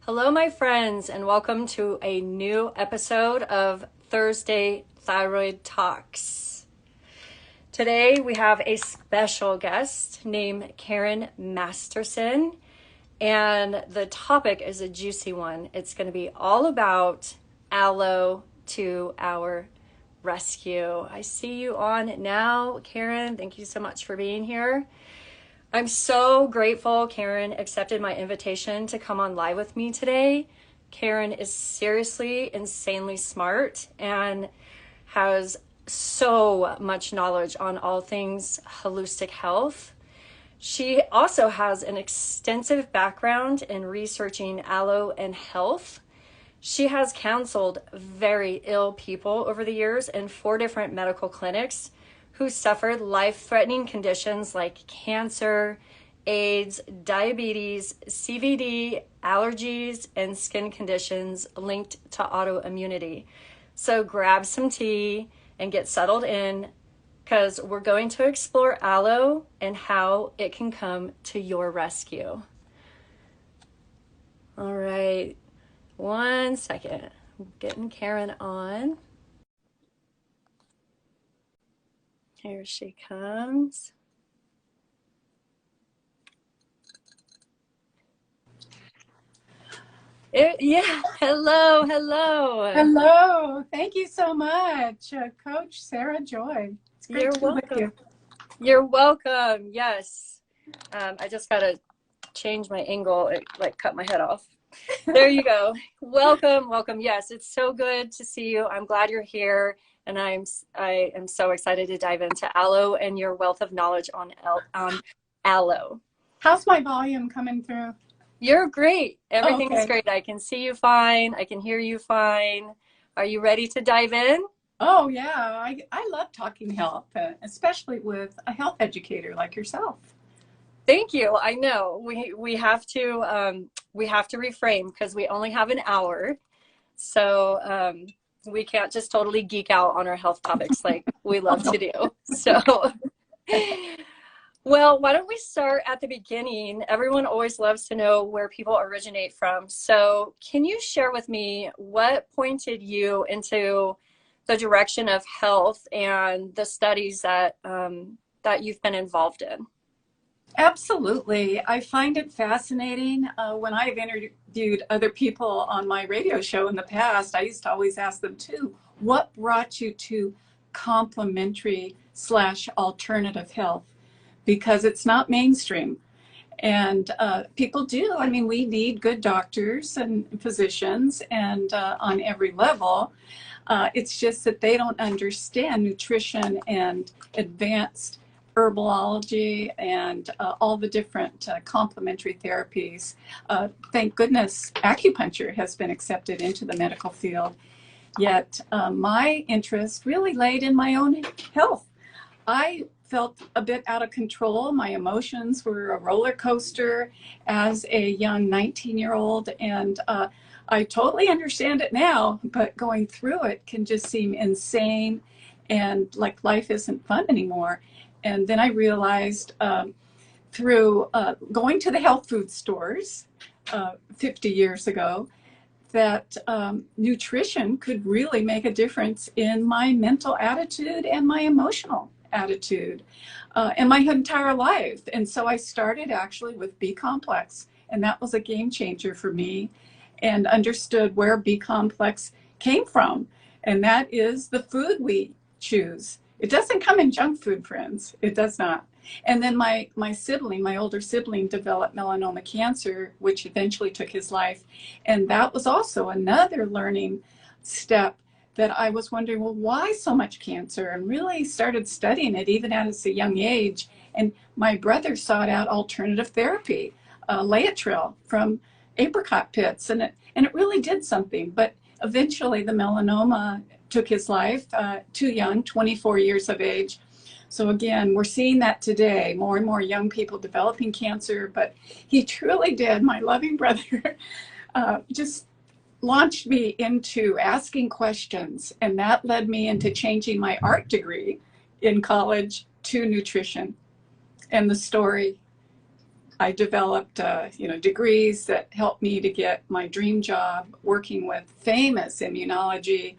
Hello, my friends, and welcome to a new episode of Thursday Thyroid Talks. Today we have a special guest named Karen Masterson, and the topic is a juicy one. It's going to be all about aloe to our rescue. I see you on now, Karen. Thank you so much for being here. I'm so grateful Karen accepted my invitation to come on live with me today. Karen is seriously insanely smart and has so much knowledge on all things holistic health. She also has an extensive background in researching aloe and health. She has counseled very ill people over the years in 4 different medical clinics who suffered life-threatening conditions like cancer, AIDS, diabetes, CVD, allergies, and skin conditions linked to autoimmunity. So grab some tea and get settled in, because we're going to explore aloe and how it can come to your rescue. All right, 1 second. I'm getting Karen on. Here she comes. Hello. Hello. Thank you so much, Coach Sarah Joy. It's great You're to be with welcome. you. You're welcome. Yes. I just got to change my angle. It cut my head off. There you go. Welcome. Yes, it's so good to see you. I'm glad you're here. And I am so excited to dive into aloe and your wealth of knowledge on aloe. How's my volume coming through? You're great. Everything is Okay. great. I can see you fine. I can hear you fine. Are you ready to dive in? Oh, yeah. I love talking health, especially with a health educator like yourself. Thank you. I know we have to reframe because we only have an hour. So we can't just totally geek out on our health topics like we love to do. So, well, why don't we start at the beginning? Everyone always loves to know where people originate from. So can you share with me what pointed you into the direction of health and the studies that you've been involved in? Absolutely. I find it fascinating. When I've interviewed other people on my radio show in the past, I used to always ask them too, what brought you to complementary / alternative health? Because it's not mainstream. And people do. I mean, we need good doctors and physicians and on every level. It's just that they don't understand nutrition and advanced herbology and all the different complementary therapies. Thank goodness acupuncture has been accepted into the medical field. Yet my interest really laid in my own health. I felt a bit out of control. My emotions were a roller coaster as a young 19-year-old, and I totally understand it now, but going through it can just seem insane and like life isn't fun anymore. And then I realized through going to the health food stores 50 years ago that nutrition could really make a difference in my mental attitude and my emotional attitude and my entire life. And so I started actually with B complex, and that was a game changer for me, and understood where B complex came from. And that is the food we choose. It doesn't come in junk food, friends. It does not. And then my older sibling, developed melanoma cancer, which eventually took his life. And that was also another learning step that I was wondering, well, why so much cancer? And really started studying it even at a young age. And my brother sought out alternative therapy, Laetrile from apricot pits. And it really did something. But eventually the melanoma took his life, too young, 24 years of age. So again, we're seeing that today, more and more young people developing cancer, but he truly did, my loving brother, just launched me into asking questions, and that led me into changing my art degree in college to nutrition. And the story I developed, degrees that helped me to get my dream job working with famous immunology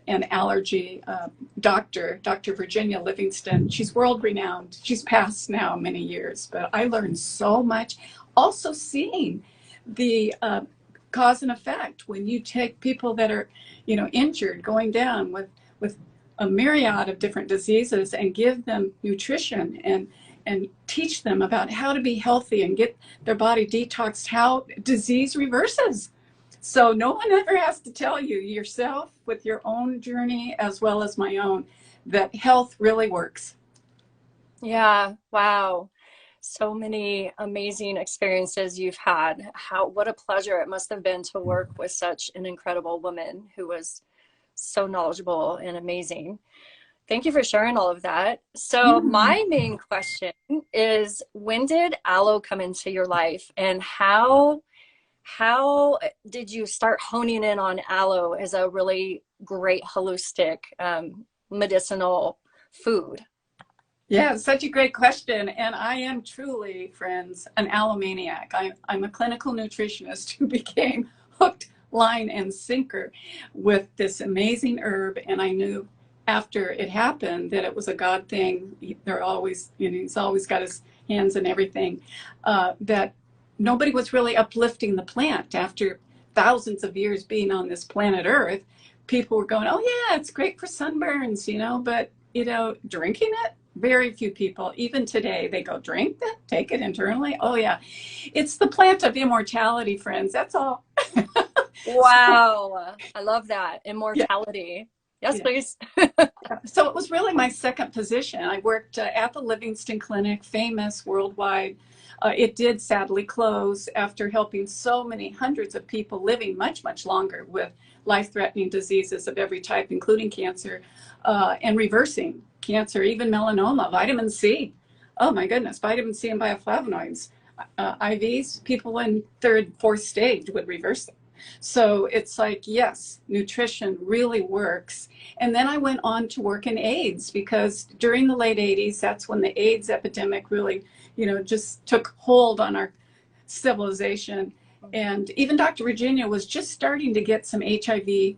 and allergy Dr. Virginia Livingston. She's world renowned. She's passed now many years, but I learned so much. Also seeing the cause and effect when you take people that are, injured, going down with a myriad of different diseases and give them nutrition and teach them about how to be healthy and get their body detoxed, how disease reverses. So no one ever has to tell you yourself with your own journey as well as my own that health really works. Yeah, wow. So many amazing experiences you've had. What a pleasure it must have been to work with such an incredible woman who was so knowledgeable and amazing. Thank you for sharing all of that. So my main question is, when did aloe come into your life, and how did you start honing in on aloe as a really great holistic medicinal food? Yeah, such a great question. And I am truly, friends, an aloe maniac. I'm a clinical nutritionist who became hooked, line, and sinker with this amazing herb. And I knew after it happened that it was a God thing. They're always, he's always got his hands in everything. That nobody was really uplifting the plant after thousands of years being on this planet Earth. People were going, oh yeah, it's great for sunburns, but drinking it, very few people. Even today, they go, drink that, take it internally. Oh yeah, it's the plant of immortality, friends. That's all. Wow, I love that. Immortality. Yes, Yeah. please. So it was really my second position. I worked at the Livingston Clinic, famous worldwide. It did sadly close after helping so many hundreds of people living much, much longer with life-threatening diseases of every type, including cancer, and reversing cancer, even melanoma, vitamin C. Oh my goodness, vitamin C and bioflavonoids. IVs, people in third, fourth stage would reverse them. So it's like, yes, nutrition really works. And then I went on to work in AIDS, because during the late 80s, that's when the AIDS epidemic really, just took hold on our civilization. And even Dr. Virginia was just starting to get some HIV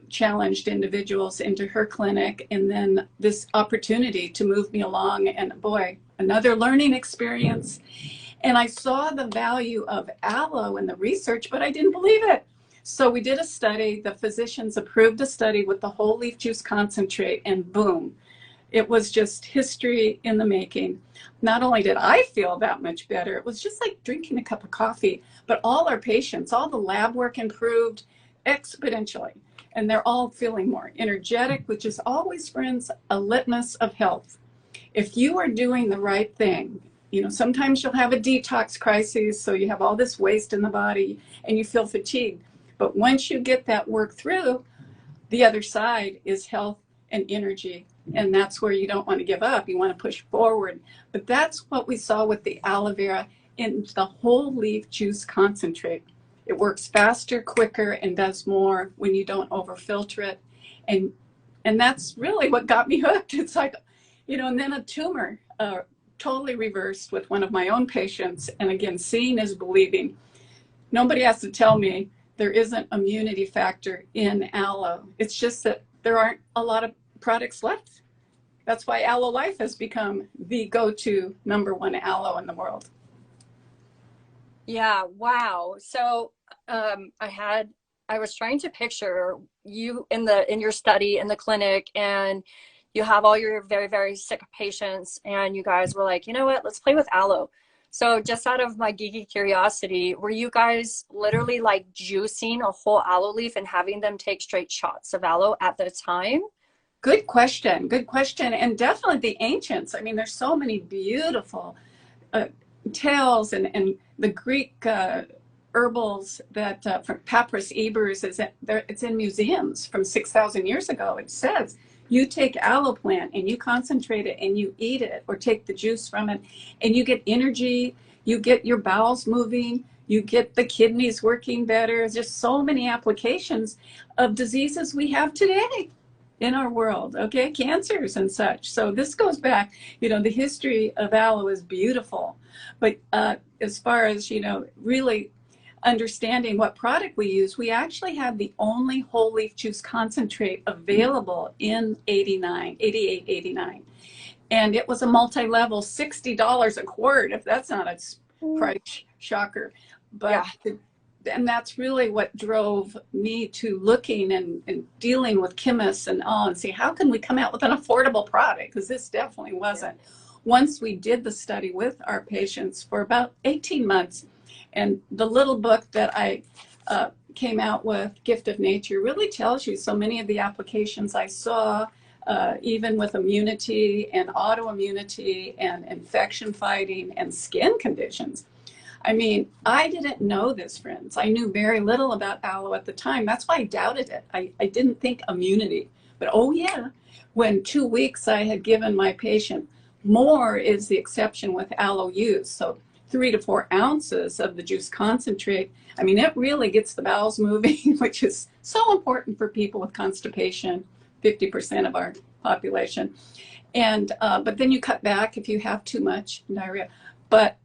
challenged individuals into her clinic. And then this opportunity to move me along, and boy, another learning experience. And I saw the value of aloe in the research, but I didn't believe it. So we did a study. The physicians approved a study with the whole leaf juice concentrate, and boom, it was just history in the making. Not only did I feel that much better, it was just like drinking a cup of coffee, but all our patients, all the lab work improved exponentially. And they're all feeling more energetic, which is always, friends, a litmus of health. If you are doing the right thing, sometimes you'll have a detox crisis, so you have all this waste in the body and you feel fatigued. But once you get that work through, the other side is health and energy. And that's where you don't want to give up. You want to push forward. But that's what we saw with the aloe vera in the whole leaf juice concentrate. It works faster, quicker, and does more when you don't overfilter it. And that's really what got me hooked. It's like, and then a tumor totally reversed with one of my own patients. And again, seeing is believing. Nobody has to tell me there isn't immunity factor in aloe. It's just that there aren't a lot of products left. That's why Aloe Life has become the go-to #1 aloe in the world. Yeah, wow. So I was trying to picture you in your study in the clinic, and you have all your very, very sick patients, and you guys were like, you know what, let's play with aloe. So just out of my geeky curiosity, were you guys literally like juicing a whole aloe leaf and having them take straight shots of aloe at the time? Good question. Good question. And definitely the ancients. I mean, there's so many beautiful tales and the Greek herbals that from Papyrus Ebers, it's in museums from 6,000 years ago. It says you take aloe plant and you concentrate it and you eat it, or take the juice from it, and you get energy, you get your bowels moving, you get the kidneys working better. There's just so many applications of diseases we have today. in our world, okay? Cancers and such. So this goes back, the history of aloe is beautiful. But as far as, really understanding what product we use, we actually have the only whole leaf juice concentrate available in 88, 89. And it was a multi-level, $60 a quart, if that's not a price shocker. But Yeah. And that's really what drove me to looking and dealing with chemists and all, and see how can we come out with an affordable product, because this definitely wasn't. Once we did the study with our patients for about 18 months, and the little book that I came out with, Gift of Nature, really tells you so many of the applications I saw, even with immunity and autoimmunity and infection fighting and skin conditions. I mean, I didn't know this, friends. I knew very little about aloe at the time. That's why I doubted it. I didn't think immunity. But oh yeah, when 2 weeks I had given my patient, more is the exception with aloe use. So 3 to 4 ounces of the juice concentrate. I mean, it really gets the bowels moving, which is so important for people with constipation, 50% of our population. And but then you cut back if you have too much diarrhea. But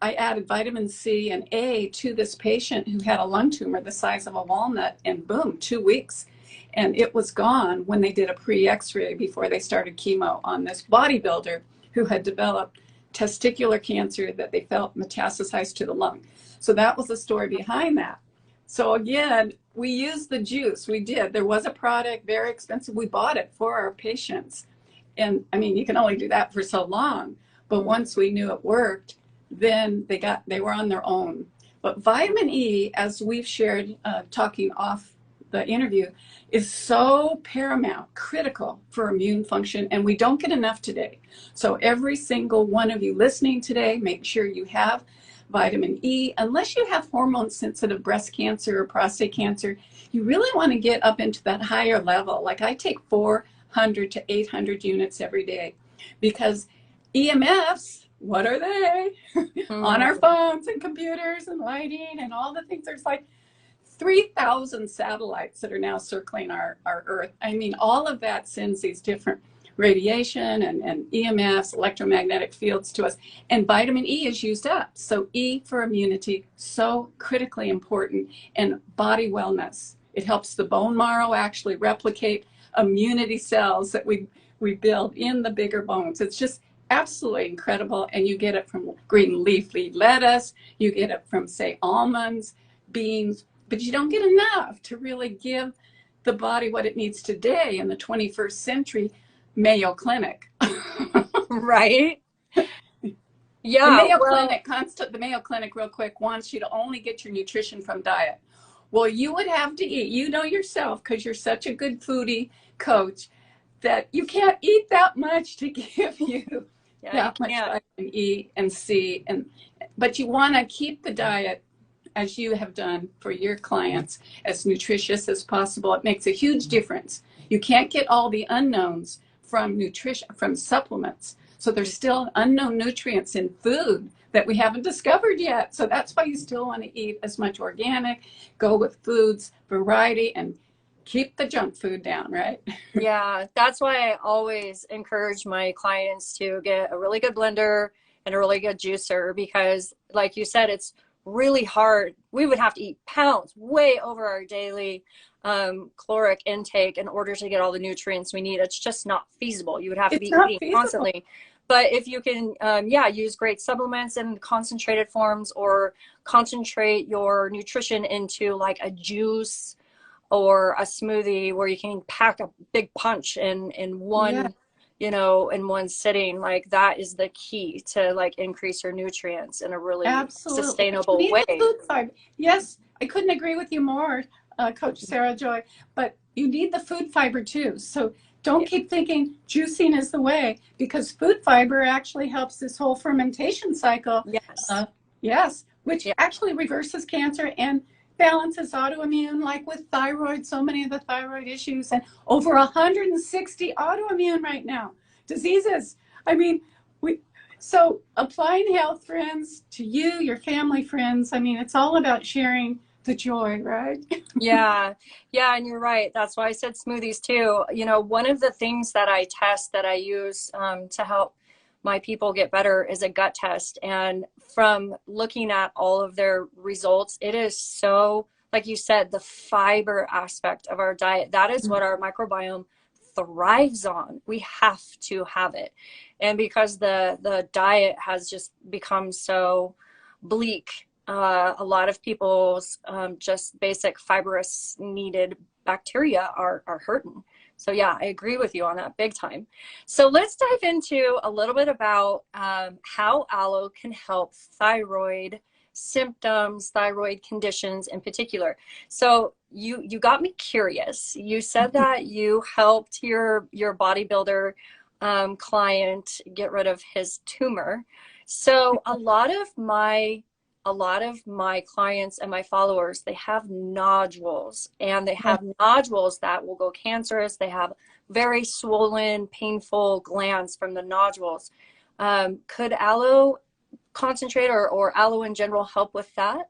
I added vitamin C and A to this patient who had a lung tumor the size of a walnut, and boom, 2 weeks. And it was gone when they did a pre-X-ray before they started chemo on this bodybuilder who had developed testicular cancer that they felt metastasized to the lung. So that was the story behind that. So again, we used the juice. We did. There was a product, very expensive. We bought it for our patients. And I mean, you can only do that for so long. But once we knew it worked, then they were on their own. But vitamin E, as we've shared talking off the interview, is so paramount, critical for immune function, and we don't get enough today. So every single one of you listening today, make sure you have vitamin E. Unless you have hormone sensitive breast cancer or prostate cancer, you really want to get up into that higher level. Like I take 400 to 800 units every day, because EMFs, what are they? On our phones and computers and lighting and all the things. There's like 3,000 satellites that are now circling our Earth. I mean, all of that sends these different radiation and EMFs, electromagnetic fields to us. And vitamin E is used up. So E for immunity, so critically important, and body wellness. It helps the bone marrow actually replicate immunity cells that we build in the bigger bones. It's just absolutely incredible. And you get it from green leafy lettuce, you get it from, say, almonds, beans, but you don't get enough to really give the body what it needs today in the 21st century Mayo Clinic. Right? Yeah. The Mayo Clinic, real quick, wants you to only get your nutrition from diet. Well, you would have to eat, yourself, because you're such a good foodie coach, that you can't eat that much to give you that much vitamin E and C. But you want to keep the diet, as you have done for your clients, as nutritious as possible. It makes a huge difference. You can't get all the unknowns from nutrition, from supplements. So there's still unknown nutrients in food that we haven't discovered yet. So that's why you still want to eat as much organic, go with foods, variety, and keep the junk food down, right? Yeah, that's why I always encourage my clients to get a really good blender and a really good juicer, because like you said, it's really hard. We would have to eat pounds, way over our daily caloric intake, in order to get all the nutrients we need. It's just not feasible. You would have to be eating constantly. But if you can, use great supplements in concentrated forms, or concentrate your nutrition into like a juice or a smoothie, where you can pack a big punch in one, in one sitting, like that is the key to like increase your nutrients in a really sustainable way. Food fiber. Yes, I couldn't agree with you more, Coach Sarah Joy, but you need the food fiber too. So don't keep thinking juicing is the way, because food fiber actually helps this whole fermentation cycle. Yes. Which actually reverses cancer and balances autoimmune, like with thyroid, so many of the thyroid issues, and over 160 autoimmune right now diseases. I mean, so applying health, friends, to you, your family, friends. I mean, it's all about sharing the joy, right? Yeah. Yeah. And you're right. That's why I said smoothies too. You know, one of the things that I test that I use to help my people get better is a gut test. And from looking at all of their results, it is so, like you said, the fiber aspect of our diet, that is what our microbiome thrives on. We have to have it. And because the diet has just become so bleak, a lot of people's just basic fibrous needed bacteria are hurting. So yeah, I agree with you on that big time. So let's dive into a little bit about how aloe can help thyroid symptoms, thyroid conditions in particular. So you got me curious. You said that you helped your bodybuilder client get rid of his tumor. So a lot of my clients and my followers, they have nodules, and they have nodules that will go cancerous. They have very swollen, painful glands from the nodules. Could aloe concentrate or aloe in general help with that?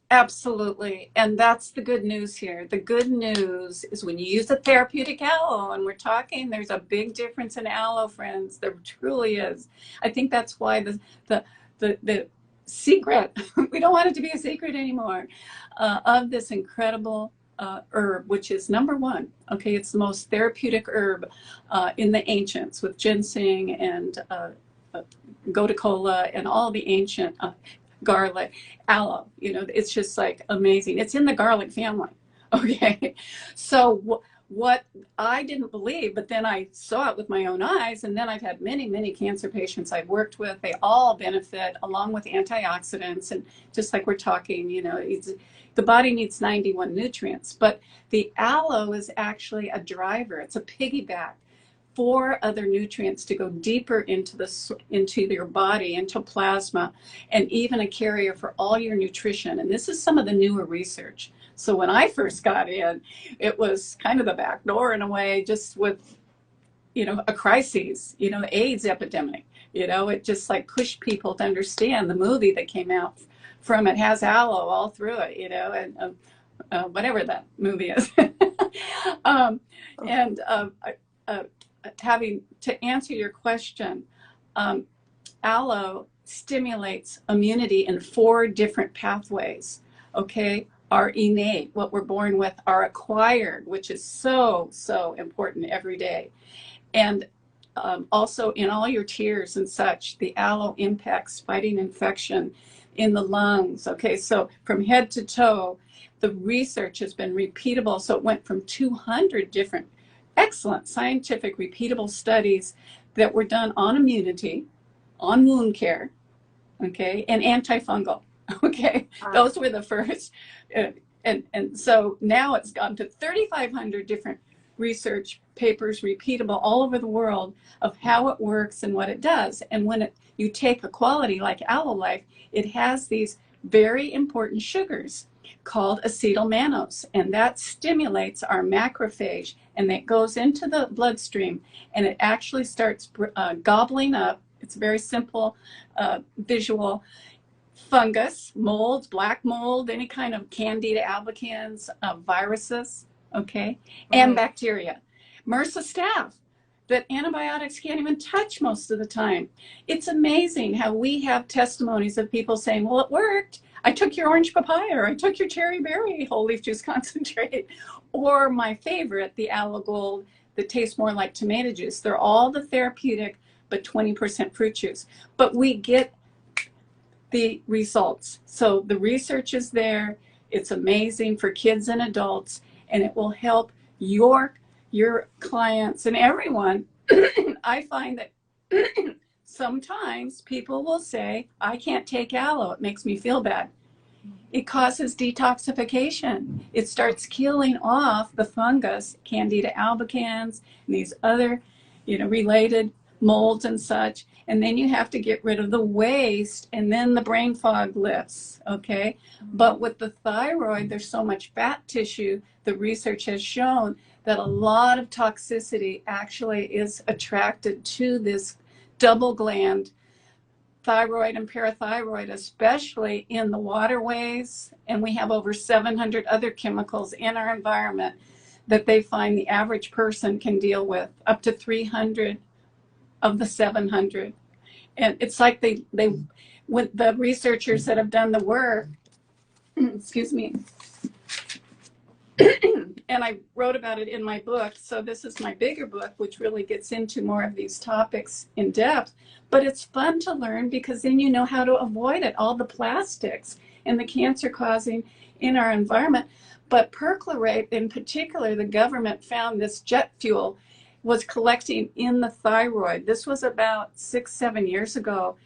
Absolutely. And that's the good news here. The good news is when you use a therapeutic aloe, and we're talking, there's a big difference in aloe, friends. There truly is. I think that's why the secret, we don't want it to be a secret anymore, of this incredible herb, which is number one. Okay, it's the most therapeutic herb in the ancients, with ginseng and gotu and all the ancient garlic, aloe, you know, it's just like amazing. It's in the garlic family. Okay. So what I didn't believe, but then I saw it with my own eyes. And then I've had many, many cancer patients I've worked with. They all benefit along with antioxidants. And just like we're talking, you know, the body needs 91 nutrients, but the aloe is actually a driver. It's a piggyback for other nutrients to go deeper into your body, into plasma, and even a carrier for all your nutrition. And this is some of the newer research. So when I first got in, it was kind of the back door in a way, just with, you know, a crisis, you know, the AIDS epidemic. You know, it just like pushed people to understand. The movie that came out from it has aloe all through it, you know, and whatever that movie is. and having to answer your question, aloe stimulates immunity in 4 different pathways. Okay, our innate, what we're born with, our acquired, which is so important every day, and also in all your tears and such, the aloe impacts fighting infection in the lungs. Okay, so from head to toe, the research has been repeatable. So it went from 200 different excellent scientific repeatable studies that were done on immunity, on wound care, okay, and antifungal. Okay, those were the first. And so now it's gone to 3,500 different research papers, repeatable all over the world, of how it works and what it does. And when you take a quality like Aloe Life, it has these very important sugars called acetylmannose, and that stimulates our macrophage, and it goes into the bloodstream, and it actually starts gobbling up. It's a very simple visual. Fungus, molds, black mold, any kind of Candida albicans, viruses, okay, and bacteria. MRSA staph that antibiotics can't even touch most of the time. It's amazing how we have testimonies of people saying, well, it worked. I took your orange papaya, or I took your cherry berry whole leaf juice concentrate, or my favorite, the Aloe Gold, that tastes more like tomato juice. They're all the therapeutic, but 20% fruit juice. But we get the results. So the research is there. It's amazing for kids and adults, and it will help your clients and everyone. I find that sometimes people will say, I can't take aloe, it makes me feel bad. It causes detoxification. It starts killing off the fungus, Candida albicans, and these other, you know, related molds and such. And then you have to get rid of the waste, and then the brain fog lifts, okay? But with the thyroid, there's so much fat tissue, the research has shown that a lot of toxicity actually is attracted to this double gland thyroid and parathyroid, especially in the waterways. And we have over 700 other chemicals in our environment that they find the average person can deal with, up to 300 of the 700. And it's like they with the researchers that have done the work, excuse me, and I wrote about it in my book. So this is my bigger book, which really gets into more of these topics in depth. But it's fun to learn because then you know how to avoid it, all the plastics and the cancer causing in our environment. But perchlorate in particular, the government found this jet fuel was collecting in the thyroid. This was about 6-7 years ago.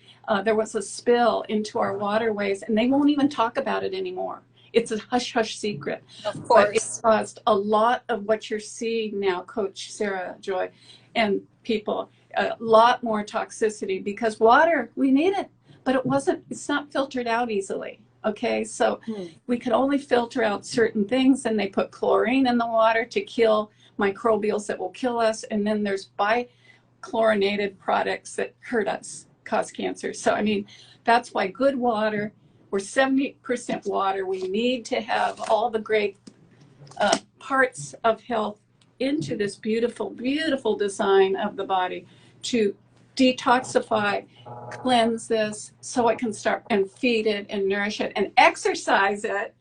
There was a spill into our waterways, and they won't even talk about it anymore. It's a hush-hush secret. Of But it course. caused a lot of what you're seeing now, Coach Sarah Joy, and people, a lot more toxicity because water, we need it, but it's not filtered out easily. Okay, so we can only filter out certain things, and they put chlorine in the water to kill microbials that will kill us, and then there's bichlorinated products that hurt us, cause cancer. So, I mean, that's why good water, we're 70% water. We need to have all the great parts of health into this beautiful, beautiful design of the body to detoxify, cleanse this so it can start and feed it and nourish it and exercise it.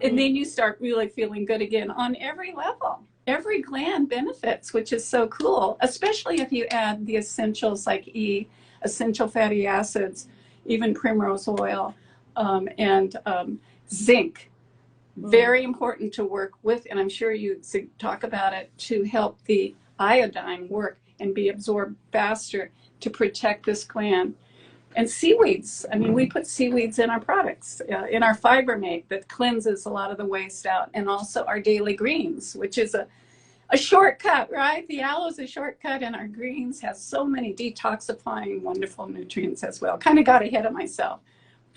And then you start really feeling good again on every level. Every gland benefits, which is so cool, especially if you add the essentials like E, essential fatty acids, even primrose oil, and zinc. Very important to work with, and I'm sure you talk about it, to help the iodine work and be absorbed faster to protect this gland. And seaweeds, I mean, we put seaweeds in our products, in our Fibermate that cleanses a lot of the waste out, and also our daily greens, which is a shortcut, right? The aloe is a shortcut, and our greens has so many detoxifying, wonderful nutrients as well. Kind of got ahead of myself.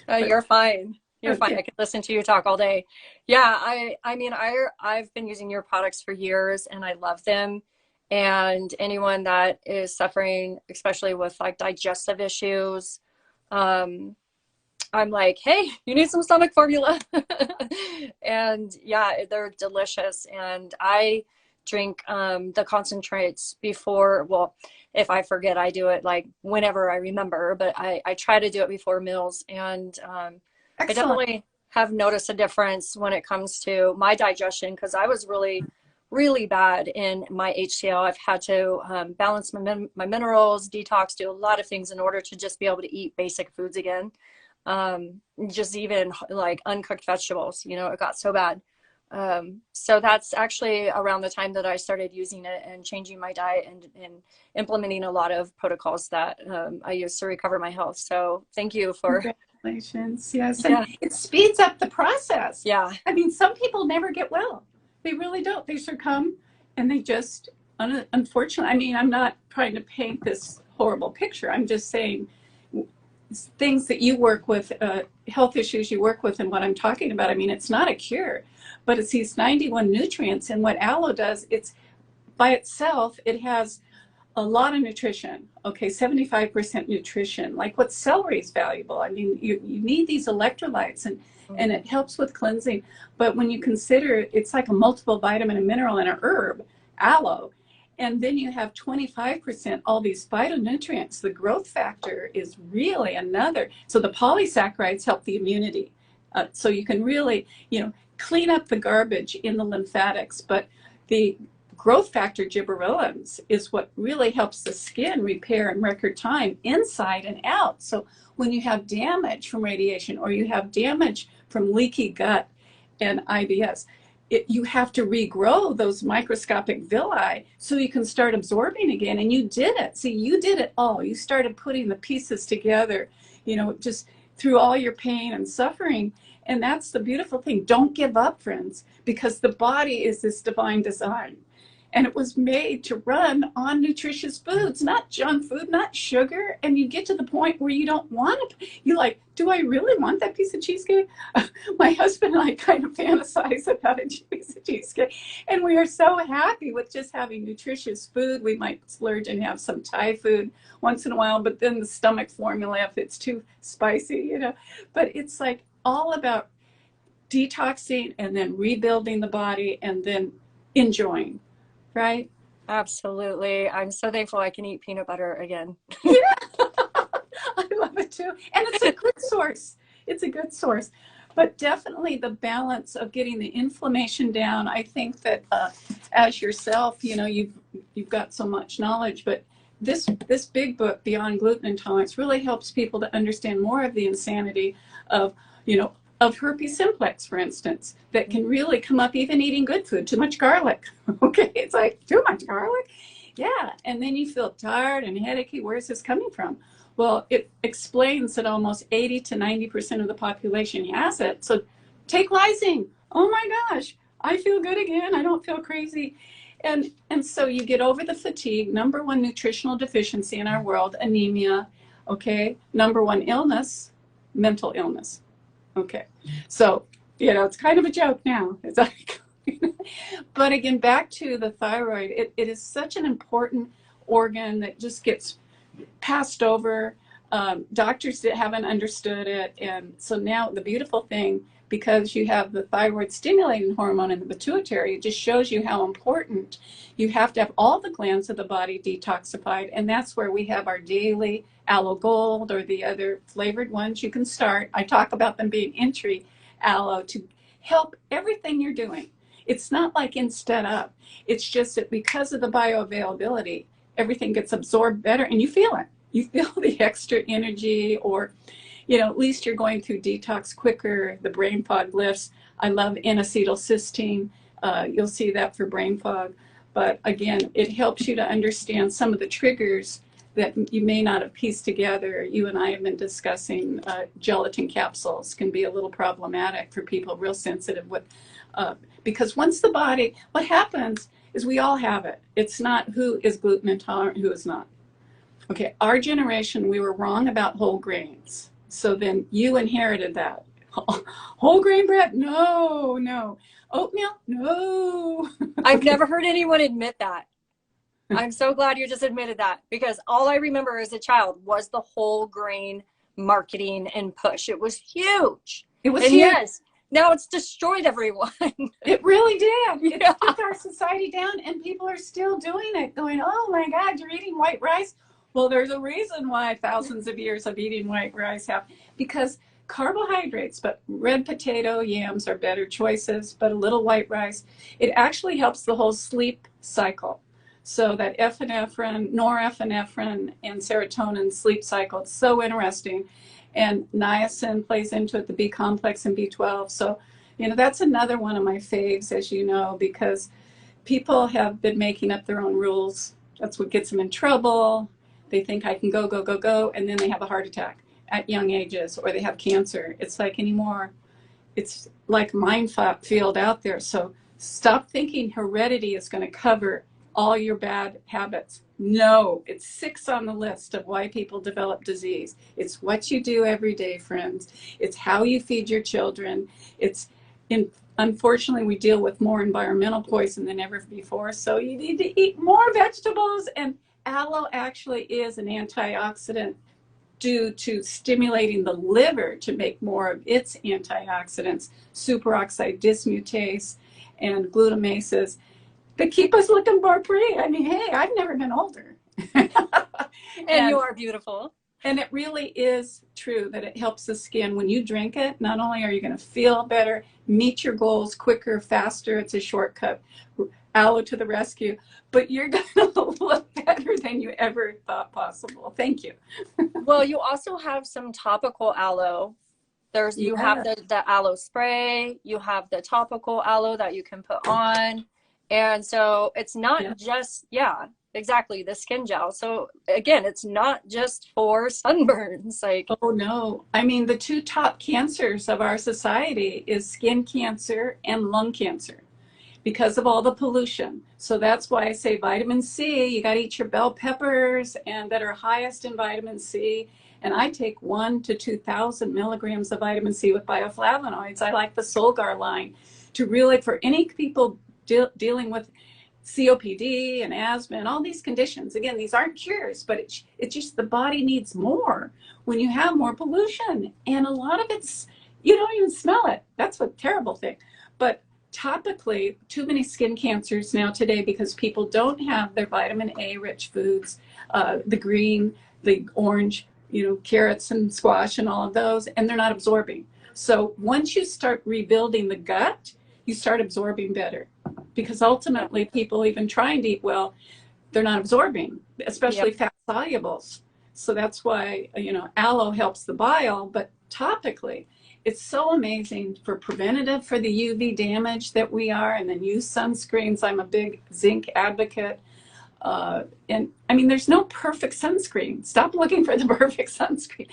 You're fine. You're Okay. fine. I could listen to you talk all day. Yeah, I mean, I've been using your products for years and I love them. And anyone that is suffering, especially with like digestive issues, I'm like, hey, you need some stomach formula. And yeah, they're delicious. And I drink the concentrates before, well, if I forget, I do it like whenever I remember, but I try to do it before meals. And I definitely have noticed a difference when it comes to my digestion because I was really, really bad in my HCL. I've had to balance my minerals, detox, do a lot of things in order to just be able to eat basic foods again. Just even like uncooked vegetables, you know, it got so bad. So that's actually around the time that I started using it and changing my diet and implementing a lot of protocols that I use to recover my health. So thank you for. Congratulations. Yes, Yeah. and it speeds up the process. Yeah. I mean, some people never get well. They really don't. They succumb, and they just, unfortunately, I mean, I'm not trying to paint this horrible picture. I'm just saying things that you work with, health issues you work with, and what I'm talking about. I mean, it's not a cure, but it's these 91 nutrients. And what aloe does, it's by itself, it has a lot of nutrition. Okay, 75% nutrition. Like what celery is valuable. I mean, you need these electrolytes, and it helps with cleansing. But when you consider it's like a multiple vitamin and mineral in a herb, aloe, and then you have 25% all these phytonutrients. The growth factor is really another. So the polysaccharides help the immunity. So you can really, you know, clean up the garbage in the lymphatics. But the growth factor, gibberellins, is what really helps the skin repair in record time, inside and out. So when you have damage from radiation or you have damage from leaky gut and IBS, you have to regrow those microscopic villi so you can start absorbing again. And you did it. See, you did it all. You started putting the pieces together, you know, just through all your pain and suffering. And that's the beautiful thing. Don't give up, friends, because the body is this divine design. and it was made to run on nutritious foods, not junk food, not sugar. And you get to the point where you don't want it. You're like, do I really want that piece of cheesecake? My husband and I kind of fantasize about a piece of cheesecake. And we are so happy with just having nutritious food. We might splurge and have some Thai food once in a while, but then the stomach formula if it's too spicy, you know. But it's like all about detoxing and then rebuilding the body and then enjoying, right? Absolutely. I'm so thankful I can eat peanut butter again. Yeah, I love it too. And it's a good source. It's a good source. But definitely the balance of getting the inflammation down. I think that as yourself, you know, you've got so much knowledge, but this big book, Beyond Gluten Intolerance, really helps people to understand more of the insanity of, you know, of herpes simplex, for instance, that can really come up even eating good food, too much garlic. Okay, it's like, too much garlic? Yeah, and then you feel tired and headachy. Where's this coming from? Well, it explains that almost 80 to 90% of the population has it. So take lysine. Oh my gosh, I feel good again. I don't feel crazy. And so you get over the fatigue. Number one nutritional deficiency in our world, anemia. Okay, number one illness, mental illness. Okay, so, you know, it's kind of a joke now. It's like, but again, back to the thyroid, it is such an important organ that just gets passed over. Doctors that haven't understood it. And so now the beautiful thing, because you have the thyroid stimulating hormone in the pituitary, it just shows you how important you have to have all the glands of the body detoxified. And that's where we have our daily Aloe Gold or the other flavored ones you can start. I talk about them being entry aloe to help everything you're doing. It's not like instead of. It's just that because of the bioavailability, everything gets absorbed better and you feel it. You feel the extra energy, or, you know, at least you're going through detox quicker. The brain fog lifts. I love N-acetylcysteine. You'll see that for brain fog. But again, it helps you to understand some of the triggers that you may not have pieced together. You and I have been discussing gelatin capsules can be a little problematic for people real sensitive with, because once the body, what happens is we all have it. It's not who is gluten intolerant, who is not. Okay, our generation, we were wrong about whole grains. So then you inherited that. Whole grain bread? No, no. Oatmeal? No. I've never heard anyone admit that. I'm so glad you just admitted that, because all I remember as a child was the whole grain marketing and push. It was huge. It was and huge. Yes, now it's destroyed everyone. It really did. Yeah. It took our society down, and people are still doing it, going, oh my God, you're eating white rice? Well, there's a reason why thousands of years of eating white rice have, because carbohydrates, but red potato, yams are better choices, but a little white rice, it actually helps the whole sleep cycle. So that epinephrine, norepinephrine, and serotonin sleep cycle, it's so interesting. And niacin plays into it, the B complex and B12. So, you know, that's another one of my faves, as you know, because people have been making up their own rules. That's what gets them in trouble. They think I can go, go, go, go, and then they have a heart attack at young ages, or they have cancer. It's like anymore, it's like minefield out there. So stop thinking heredity is going to cover all your bad habits. No, it's 6 on the list of why people develop disease. It's what you do every day, friends. It's how you feed your children. Unfortunately, we deal with more environmental poison than ever before. So you need to eat more vegetables. And aloe actually is an antioxidant due to stimulating the liver to make more of its antioxidants, superoxide dismutase and glutamases, that keep us looking more pretty. I mean, hey, I've never been older. and you are beautiful. And it really is true that it helps the skin. When you drink it, not only are you going to feel better, meet your goals quicker, faster, it's a shortcut, aloe to the rescue, but you're going to look better than you ever thought possible. Thank you. Well, you also have some topical aloe. You have the aloe spray, you have the topical aloe that you can put on. And so it's not just, exactly, the skin gel. So again, it's not just for sunburns. Like, oh no. I mean, the 2 top cancers of our society is skin cancer and lung cancer. because of all the pollution. So that's why I say vitamin C, you got to eat your bell peppers and that are highest in vitamin C. And I take 1 to 2,000 milligrams of vitamin C with bioflavonoids. I like the Solgar line to really, for any people dealing with COPD and asthma and all these conditions. Again, these aren't cures, but it's just the body needs more when you have more pollution. And a lot of it's, you don't even smell it. That's a terrible thing. But topically, too many skin cancers now today because people don't have their vitamin A rich foods, the green, the orange, carrots and squash and all of those, and they're not absorbing. So once you start rebuilding the gut, you start absorbing better. Because ultimately, people even trying to eat well, they're not absorbing, especially fat solubles. So that's why, aloe helps the bile, but topically, it's so amazing for preventative for the UV damage that we are, and then use sunscreens. I'm a big zinc advocate. And I mean, there's no perfect sunscreen. Stop looking for the perfect sunscreen.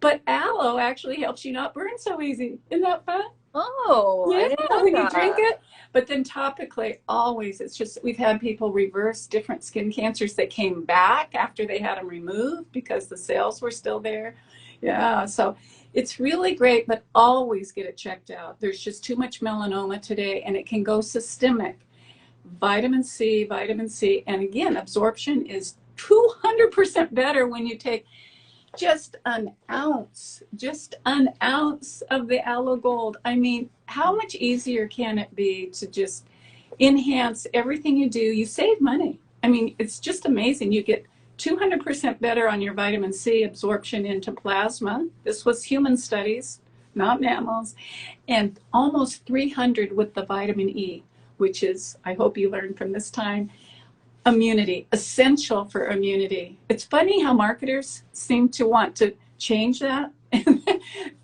But aloe actually helps you not burn so easy. Isn't that fun? Oh, yeah, I didn't know when that. you drink it. But then topically, always, it's just, we've had people reverse different skin cancers that came back after they had them removed because the cells were still there. Yeah, so it's really great, but always get it checked out. There's just too much melanoma today, and it can go systemic. Vitamin C, and again, absorption is 200% better when you take just an ounce of the aloe gold. I mean, how much easier can it be to just enhance everything you do? You save money. I mean, it's just amazing. You get 200% better on your vitamin C absorption into plasma. This was human studies, not mammals, and almost 300 with the vitamin E, which is, I hope you learned from this time, immunity, essential for immunity. It's funny how marketers seem to want to change that,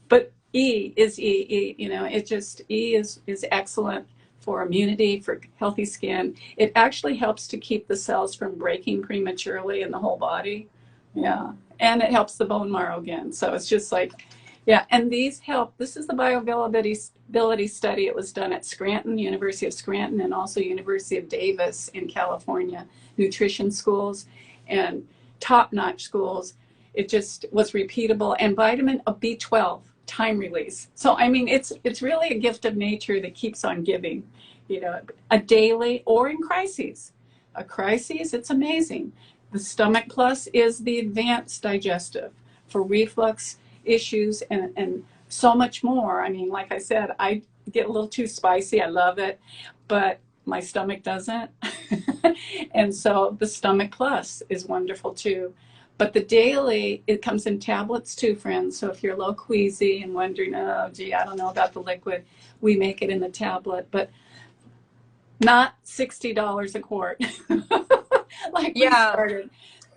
but E is E. It just, E is excellent for immunity, for healthy skin. It actually helps to keep the cells from breaking prematurely in the whole body. Yeah, and it helps the bone marrow again. So it's just like, yeah, and these help. This is the bioavailability study. It was done at Scranton, University of Scranton, and also University of Davis in California, nutrition schools and top-notch schools. It just was repeatable. And vitamin B12, time release. So, I mean, it's really a gift of nature that keeps on giving, a daily or in crises. A crisis, it's amazing. The Stomach Plus is the advanced digestive for reflux issues and so much more. I mean, like I said, I get a little too spicy. I love it, but my stomach doesn't. And so the Stomach Plus is wonderful too. But the daily, it comes in tablets too, friends. So if you're a little queasy and wondering, oh, gee, I don't know about the liquid, we make it in the tablet, but not $60 a quart like we started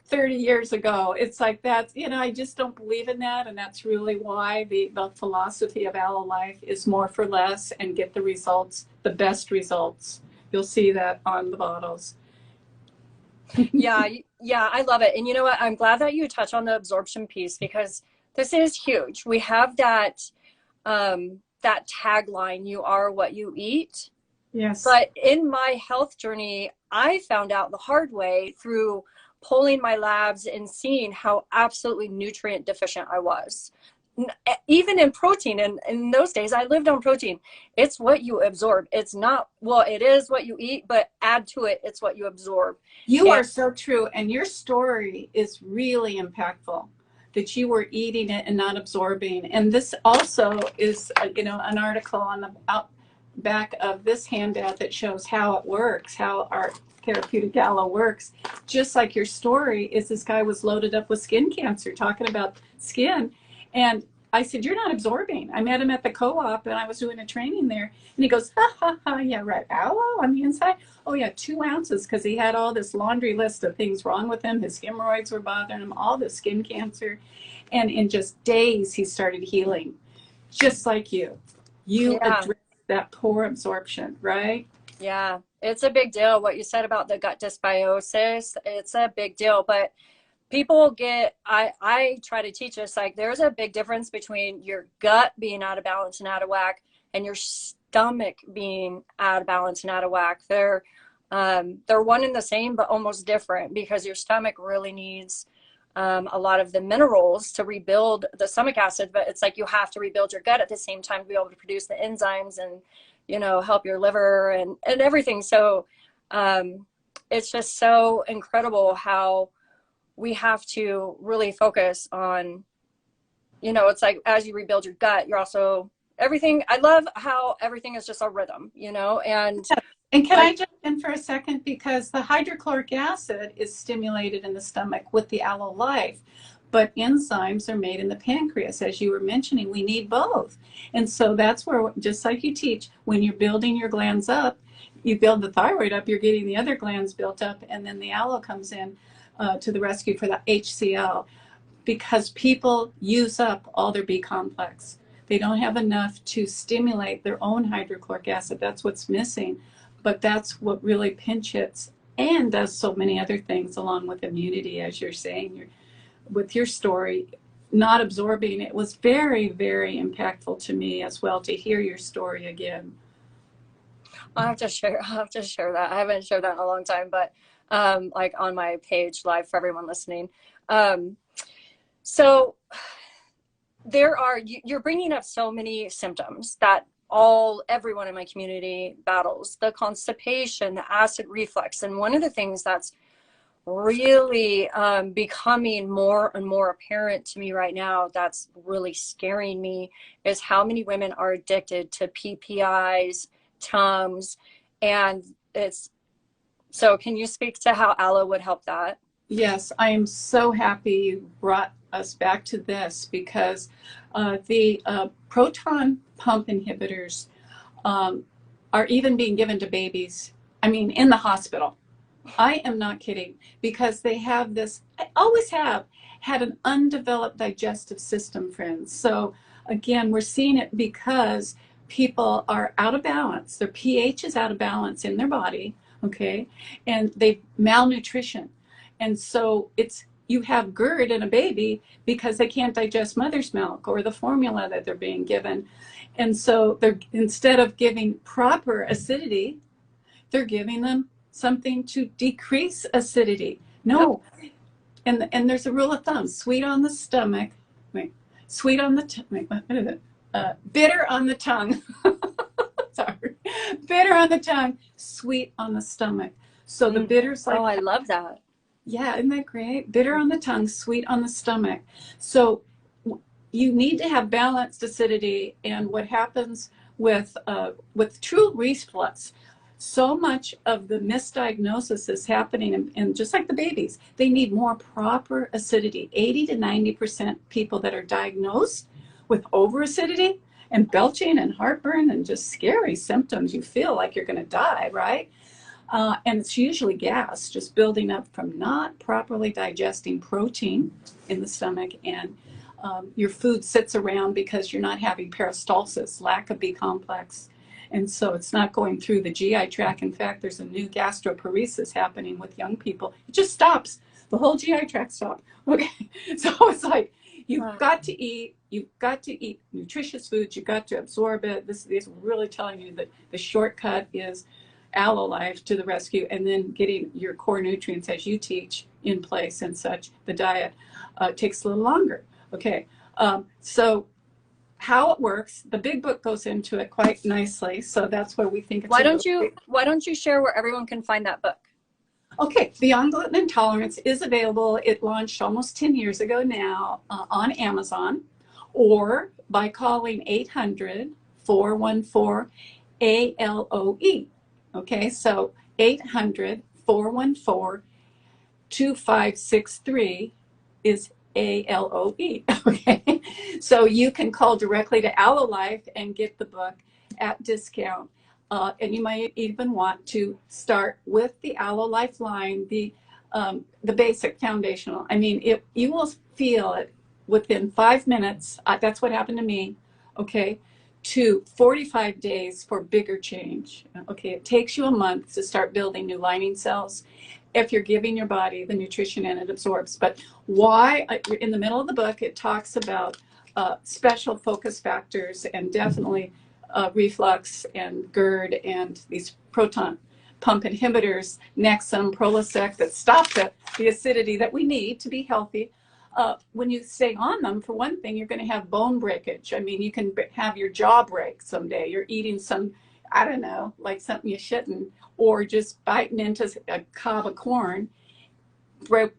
30 years ago. It's like that, I just don't believe in that. And that's really why the philosophy of Aloe Life is more for less and get the results, the best results. You'll see that on the bottles. Yeah, I love it. And you know what? I'm glad that you touch on the absorption piece because this is huge. We have that that tagline, you are what you eat. Yes. But in my health journey, I found out the hard way through pulling my labs and seeing how absolutely nutrient deficient I was. Even in protein, and in those days I lived on protein. It's what you absorb. It's not, well, it is what you eat, but add to it, it's what you absorb. You are so true. And your story is really impactful, that you were eating it and not absorbing. And this also is, an article on the back of this handout that shows how it works, how our therapeutic aloe works. Just like your story is, this guy was loaded up with skin cancer, talking about skin. And I said, you're not absorbing. I met him at the co-op and I was doing a training there. And he goes, ha, ha, ha, yeah, right. Aloe on the inside? Oh, yeah, 2 ounces, because he had all this laundry list of things wrong with him. His hemorrhoids were bothering him, all this skin cancer. And in just days, he started healing, just like you. You addressed that poor absorption, right? Yeah, it's a big deal. What you said about the gut dysbiosis, it's a big deal. But people get, I try to teach us, like, there's a big difference between your gut being out of balance and out of whack and your stomach being out of balance and out of whack. They're one and the same, but almost different, because your stomach really needs a lot of the minerals to rebuild the stomach acid, but it's like you have to rebuild your gut at the same time to be able to produce the enzymes and, you know, help your liver and everything. So it's just so incredible how we have to really focus on, you know, it's like as you rebuild your gut, you're also everything. I love how everything is just a rhythm, you know, and can I jump in for a second? Because the hydrochloric acid is stimulated in the stomach with the Aloe Life, but enzymes are made in the pancreas. As you were mentioning, we need both. And so that's where, just like you teach, when you're building your glands up, you build the thyroid up, you're getting the other glands built up, and then the aloe comes in to the rescue for the HCl, because people use up all their B complex. They don't have enough to stimulate their own hydrochloric acid. That's what's missing. But that's what really pinch hits and does so many other things along with immunity, as you're saying. With your story, not absorbing, it was very, very impactful to me as well to hear your story again. I'll have to share that. I haven't shared that in a long time, but like on my page live for everyone listening. So you're bringing up so many symptoms that everyone in my community battles: the constipation, the acid reflux. And one of the things that's really becoming more and more apparent to me right now, that's really scaring me, is how many women are addicted to PPIs, Tums, and so can you speak to how aloe would help that? Yes, I am so happy you brought us back to this, because the proton pump inhibitors are even being given to babies. I mean, in the hospital. I am not kidding, because they have this, I always have had an undeveloped digestive system, friends. So again, we're seeing it because people are out of balance. Their pH is out of balance in their body, okay? And they malnutrition. And so you have GERD in a baby because they can't digest mother's milk or the formula that they're being given. And so instead of giving proper acidity, they're giving them something to decrease acidity. No. And there's a rule of thumb: sweet on the stomach, sweet on the what is it? Bitter on the tongue. Sorry. Bitter on the tongue, sweet on the stomach. So the bitter's like, oh, I love that. Yeah, isn't that great? Bitter on the tongue, sweet on the stomach. So you need to have balanced acidity. And what happens with true reflux, so much of the misdiagnosis is happening in just like the babies. They need more proper acidity. 80 to 90% people that are diagnosed with overacidity and belching and heartburn and just scary symptoms, you feel like you're going to die, right? And it's usually gas just building up from not properly digesting protein in the stomach, and your food sits around because you're not having peristalsis, lack of B complex. And so it's not going through the GI tract. In fact, there's a new gastroparesis happening with young people. It just stops. The whole GI tract stops. Okay. So it's like, you've got to eat nutritious foods. You've got to absorb it. This is really telling you that the shortcut is Aloe Life to the rescue, and then getting your core nutrients as you teach in place and such. The diet takes a little longer. Okay. So how it works, the big book goes into it quite nicely. So that's where we think it's why don't you share where everyone can find that book? Okay, Beyond Gluten Intolerance is available. It launched almost 10 years ago now on Amazon, or by calling 800-414-ALOE. Okay, so 800-414-2563 is ALOE. Okay, so you can call directly to Aloe Life and get the book at discount. And you might even want to start with the Aloe Life line, the basic foundational. I mean, you will feel it within 5 minutes. That's what happened to me. Okay, to 45 days for bigger change. Okay, it takes you a month to start building new lining cells if you're giving your body the nutrition and it absorbs. But why, in the middle of the book, it talks about special focus factors, and definitely reflux and GERD and these proton pump inhibitors, Nexum, Prolosec, that stop the acidity that we need to be healthy. When you stay on them, for one thing, you're going to have bone breakage. I mean, you can have your jaw break someday. You're eating some, I don't know, like something you shouldn't, or just biting into a cob of corn,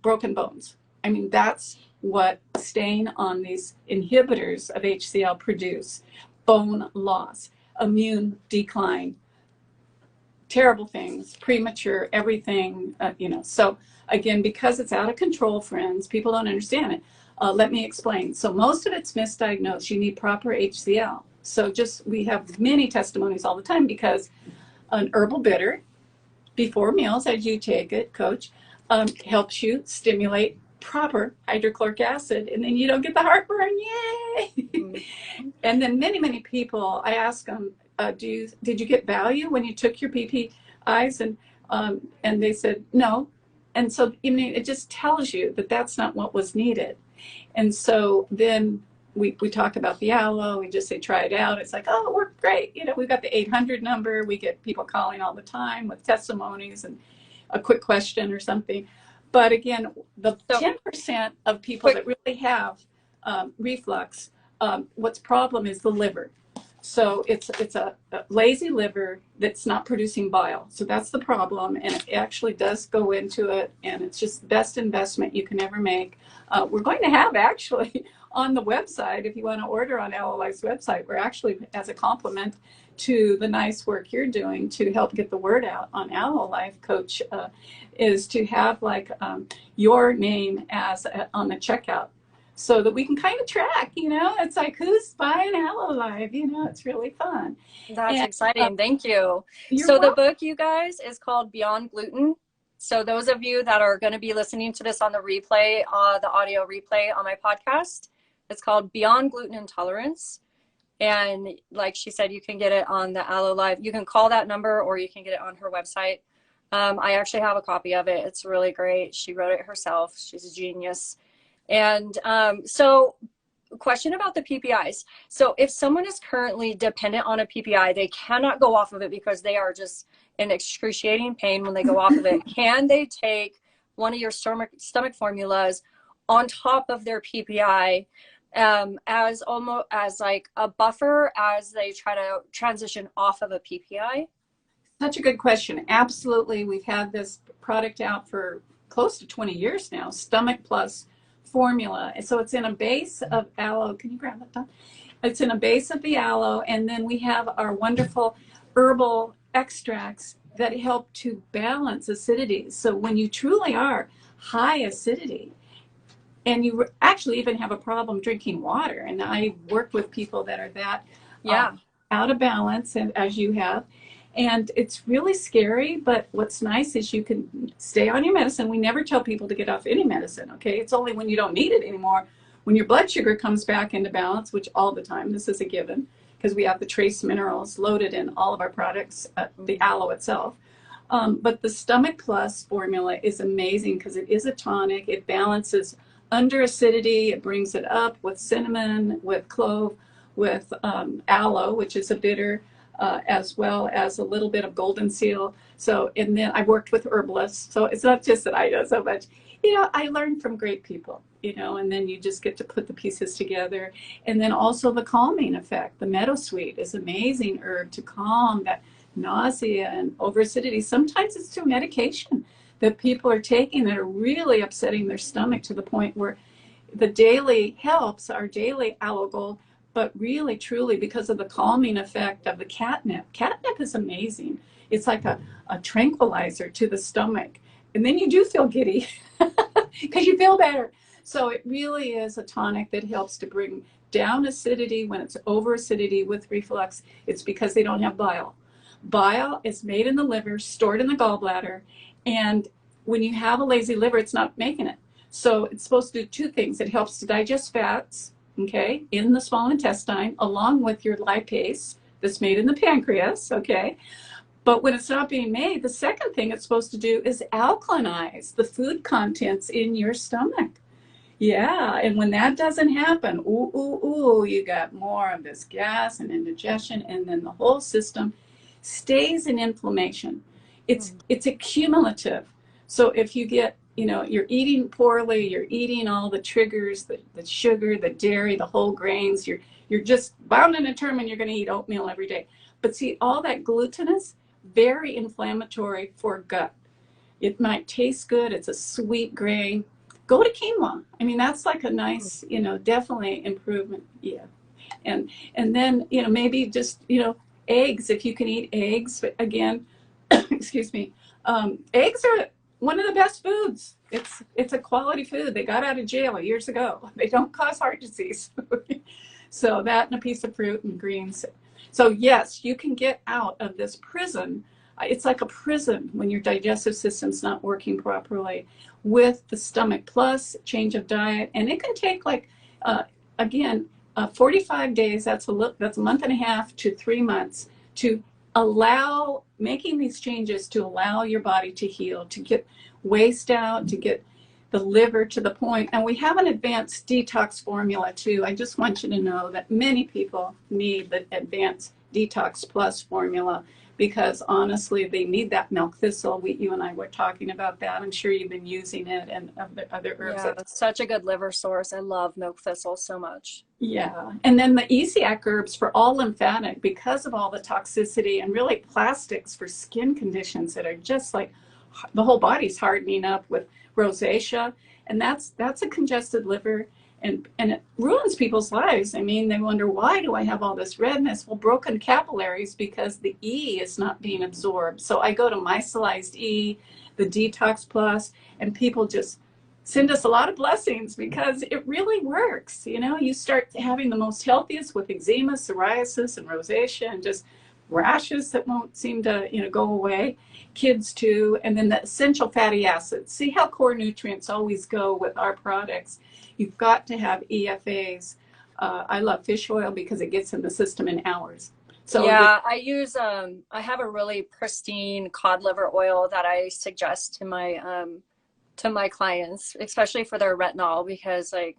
broken bones. I mean, that's what staying on these inhibitors of HCl produce. Bone loss, immune decline, terrible things, premature, everything, So again, because it's out of control, friends, people don't understand it. Let me explain. So most of it's misdiagnosed. You need proper HCl. So we have many testimonies all the time because an herbal bitter before meals, as you take it, Coach, helps you stimulate proper hydrochloric acid, and then you don't get the heartburn. Yay! And then many people, I ask them, did you get value when you took your PPIs? And they said no. And so it just tells you that that's not what was needed. And so then we talk about the aloe. We just say try it out. It's like, oh, it worked great. We've got the 800 number. We get people calling all the time with testimonies and a quick question or something. But again, the 10% of people that really have reflux, what's problem is the liver. So it's a lazy liver that's not producing bile. So that's the problem, and it actually does go into it, and it's just the best investment you can ever make. We're going to have actually on the website, if you want to order on Aloe Life's website, we're actually, as a compliment to the nice work you're doing to help get the word out on Aloe Life, Coach, is to have your name as on the checkout, so that we can kind of track, it's like who's buying Aloe Life, it's really fun. That's exciting. Thank you. So the book, you guys, is called Beyond Gluten. So those of you that are going to be listening to this on the replay, the audio replay on my podcast, it's called Beyond Gluten Intolerance. And like she said, you can get it on the Aloe Life. You can call that number or you can get it on her website. I actually have a copy of it. It's really great. She wrote it herself. She's a genius. And so question about the PPIs. So if someone is currently dependent on a PPI, they cannot go off of it because they are just in excruciating pain when they go off of it. Can they take one of your stomach formulas on top of their PPI as almost as like a buffer as they try to transition off of a PPI? Such a good question. Absolutely. We've had this product out for close to 20 years now, Stomach Plus formula. So it's in a base of aloe. Can you grab that, Don? It's in a base of the aloe, and then we have our wonderful herbal extracts that help to balance acidity. So when you truly are high acidity, and you actually even have a problem drinking water, and I work with people that are that out of balance, and as you have, and it's really scary, but what's nice is you can stay on your medicine. We never tell people to get off any medicine, okay? It's only when you don't need it anymore, when your blood sugar comes back into balance, which all the time, this is a given, because we have the trace minerals loaded in all of our products, the aloe itself. But the Stomach Plus formula is amazing because it is a tonic. It balances under acidity. It brings it up with cinnamon, with clove, with aloe, which is a bitter, as well as a little bit of golden seal. So, and then I worked with herbalists. So it's not just that I know so much. I learned from great people, and then you just get to put the pieces together. And then also the calming effect. The meadowsweet is amazing herb to calm that nausea and over acidity. Sometimes it's through medication that people are taking that are really upsetting their stomach to the point where the daily helps are daily aloe gold, but really, truly, because of the calming effect of the catnip. Catnip is amazing. It's like a tranquilizer to the stomach. And then you do feel giddy because you feel better. So it really is a tonic that helps to bring down acidity when it's over acidity with reflux. It's because they don't have bile. Bile is made in the liver, stored in the gallbladder. And when you have a lazy liver, it's not making it. So it's supposed to do two things. It helps to digest fats, okay, in the small intestine, along with your lipase that's made in the pancreas, okay? But when it's not being made, the second thing it's supposed to do is alkalinize the food contents in your stomach. Yeah, and when that doesn't happen, you got more of this gas and indigestion, and then the whole system stays in inflammation. It's accumulative. So if you get, you're eating poorly, you're eating all the triggers, the sugar, the dairy, the whole grains, you're just bound and determined you're going to eat oatmeal every day. But see, all that glutinous, very inflammatory for gut. It might taste good. It's a sweet grain. Go to quinoa. I mean, that's like a nice, definitely improvement. Yeah. And then, maybe just, eggs, if you can eat eggs. But again, excuse me, eggs are one of the best foods. It's a quality food. They got out of jail years ago. They don't cause heart disease. So that and a piece of fruit and greens. So yes, you can get out of this prison. It's like a prison when your digestive system's not working properly with the stomach plus change of diet. And it can take like, again, 45 days, that's a month and a half to 3 months to allow, making these changes to allow your body to heal, to get waste out, to get the liver to the point. And we have an advanced detox formula too. I just want you to know that many people need the advanced detox plus formula because honestly, they need that milk thistle. You and I were talking about that. I'm sure you've been using it and other herbs. Yeah, it's such a good liver source. I love milk thistle so much. Yeah, and then the ECAC herbs for all lymphatic because of all the toxicity and really plastics for skin conditions that are just like the whole body's hardening up with rosacea, and that's a congested liver, and it ruins people's lives. I mean, they wonder, why do I have all this redness? Well, broken capillaries because the E is not being absorbed. So I go to micellized E, the Detox Plus, and people just send us a lot of blessings because it really works. You start having the most healthiest with eczema, psoriasis, and rosacea, and just rashes that won't seem to go away. Kids too. And then the essential fatty acids. See how core nutrients always go with our products. You've got to have EFAs. I love fish oil because it gets in the system in hours. So yeah, I use I have a really pristine cod liver oil that I suggest to my clients, especially for their retinol, because like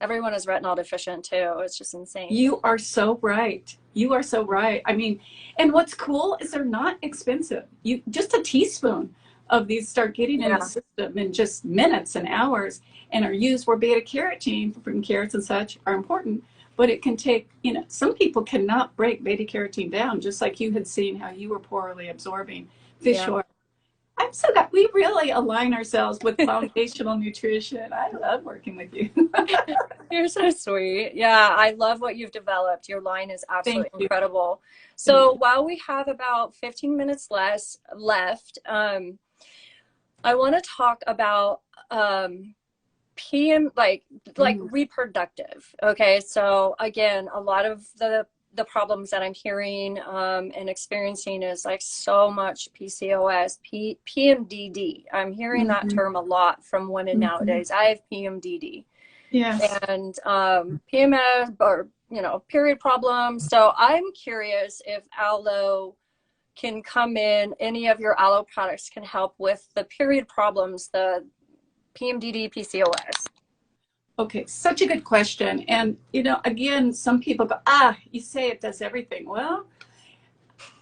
everyone is retinol deficient too. It's just insane. You are so right. You are so right. I mean, and what's cool is they're not expensive. You just a teaspoon of these start getting in the system in just minutes and hours, and are used where beta carotene from carrots and such are important. But it can take, some people cannot break beta carotene down, just like you had seen how you were poorly absorbing fish oil. I'm so glad we really align ourselves with foundational nutrition. I love working with you. You're so sweet. Yeah, I love what you've developed. Your line is absolutely incredible. So while we have about 15 minutes left, I want to talk about PM, like reproductive. Okay, so again, a lot of the problems that I'm hearing and experiencing is like so much PCOS, PMDD. I'm hearing that term a lot from women nowadays. I have PMDD. Yes. And PMS, or period problems. So I'm curious if aloe can come in, any of your aloe products can help with the period problems, the PMDD, PCOS. Okay, such a good question. And, again, some people go, you say it does everything. Well,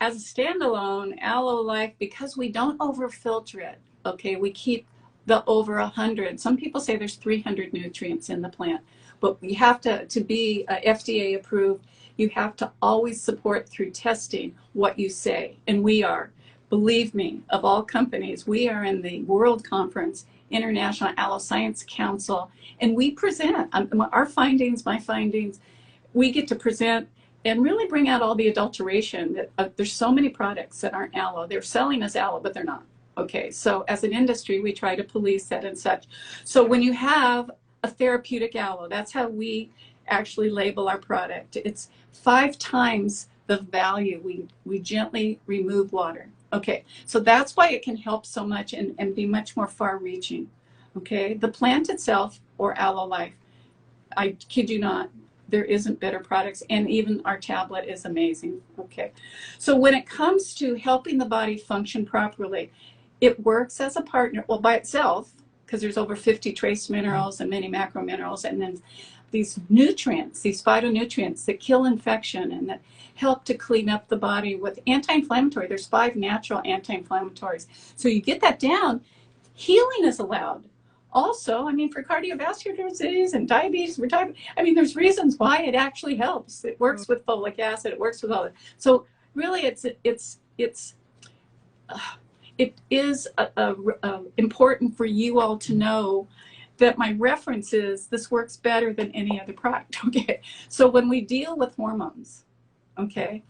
as a standalone, Aloe Life, because we don't over-filter it, okay, we keep the over 100. Some people say there's 300 nutrients in the plant, but we have to be FDA approved. You have to always support through testing what you say. And we are, believe me, of all companies, we are in the World Conference, International Aloe Science Council, and we present our findings, my findings. We get to present and really bring out all the adulteration. There's so many products that aren't aloe. They're selling as aloe, but they're not. Okay, so as an industry, we try to police that and such. So when you have a therapeutic aloe, that's how we actually label our product. It's 5 times the value. We gently remove water. Okay, so that's why it can help so much and be much more far-reaching. Okay, the plant itself, or Aloe Life, I kid you not, there isn't better products, and even our tablet is amazing. Okay, so when it comes to helping the body function properly, it works as a partner, well, by itself, because there's over 50 trace minerals and many macro minerals, and then these nutrients, these phytonutrients that kill infection and that help to clean up the body with anti-inflammatory. There's 5 natural anti-inflammatories. So you get that down, healing is allowed. Also, I mean, for cardiovascular disease and diabetes, there's reasons why it actually helps. It works with folic acid. It works with all that. So really, it is important for you all to know that my reference is this works better than any other product. Okay, so when we deal with hormones, okay,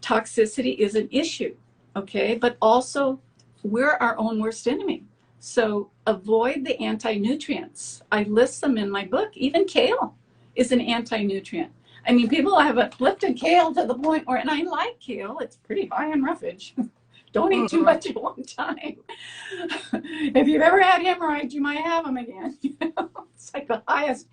toxicity is an issue. Okay, but also we're our own worst enemy. So avoid the anti-nutrients. I list them in my book. Even kale is an anti-nutrient. I mean, people have lifted kale to the point where, and I like kale, it's pretty high in roughage. Don't eat too much at one time. If you've ever had hemorrhoids, you might have them again. It's like the highest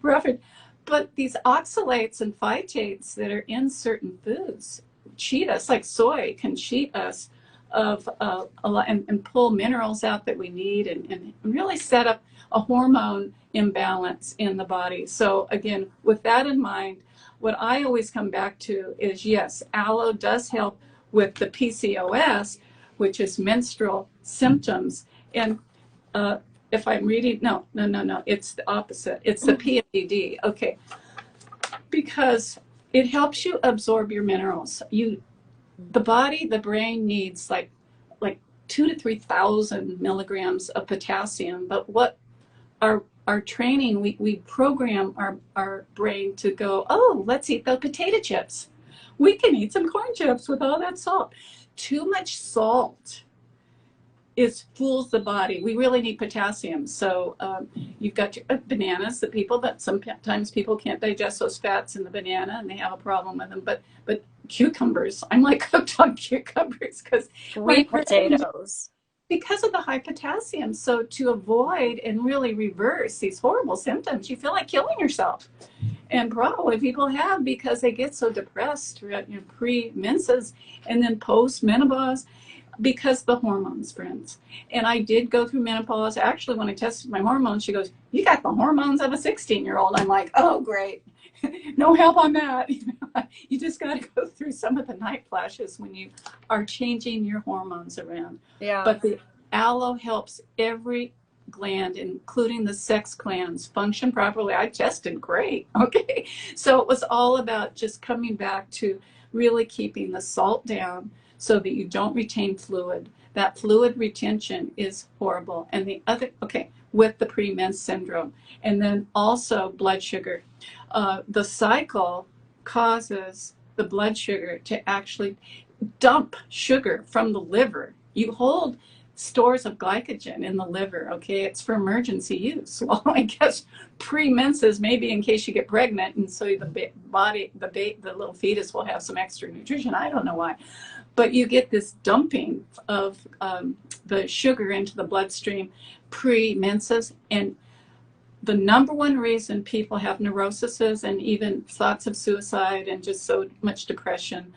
roughage. But these oxalates and phytates that are in certain foods cheat us, like soy can cheat us of a lot, and pull minerals out that we need, and really set up a hormone imbalance in the body. So again, with that in mind, what I always come back to is, yes, aloe does help with the PCOS, which is menstrual symptoms. And if I'm reading, no, it's the opposite. It's the PMDD. Okay, because it helps you absorb your minerals. The body, the brain needs like 2,000 to 3,000 milligrams of potassium. But what our training, we program our brain to go, oh, let's eat the potato chips. We can eat some corn chips with all that salt. Too much salt fools the body. We really need potassium. So you've got your bananas that sometimes people can't digest those fats in the banana and they have a problem with them. But cucumbers, I'm like hooked on cucumbers because sweet potatoes. Because of the high potassium. So to avoid and really reverse these horrible symptoms, you feel like killing yourself. And probably people have, because they get so depressed throughout pre-menses and then post-menopause, because the hormones, friends. And I did go through menopause. Actually, when I tested my hormones, she goes, you got the hormones of a 16-year-old. I'm like, oh, great. No help on that. You just got to go through some of the night flashes when you are changing your hormones around. Yeah. But the aloe helps every gland, including the sex glands, function properly. I tested great. Okay. So it was all about just coming back to really keeping the salt down so that you don't retain fluid. That fluid retention is horrible. And the other, with the pre-mens syndrome. And then also blood sugar. The cycle causes the blood sugar to actually dump sugar from the liver. You hold stores of glycogen in the liver, okay? It's for emergency use. Well, I guess pre-menses, maybe in case you get pregnant, and so the body, the little fetus will have some extra nutrition. I don't know why. But you get this dumping of the sugar into the bloodstream pre-menses, and the number one reason people have neuroses and even thoughts of suicide and just so much depression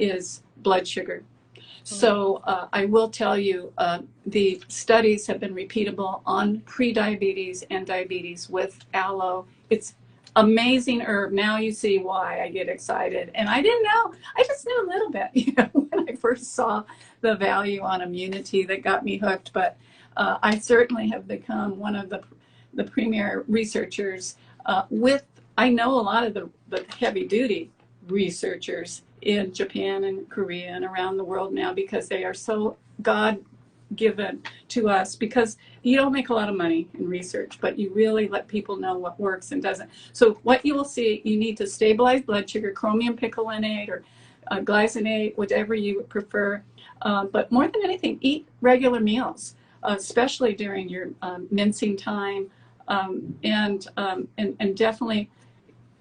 is blood sugar. So I will tell you, the studies have been repeatable on pre-diabetes and diabetes with aloe. It's amazing herb. Now you see why I get excited. And I didn't know. I just knew a little bit, when I first saw the value on immunity that got me hooked. But I certainly have become one of the premier researchers I know a lot of the heavy duty researchers in Japan and Korea and around the world now, because they are so God-given to us, because you don't make a lot of money in research, but you really let people know what works and doesn't. So what you will see, you need to stabilize blood sugar, chromium picolinate or glycinate, whatever you prefer. But more than anything, eat regular meals, especially during your mincing time, and definitely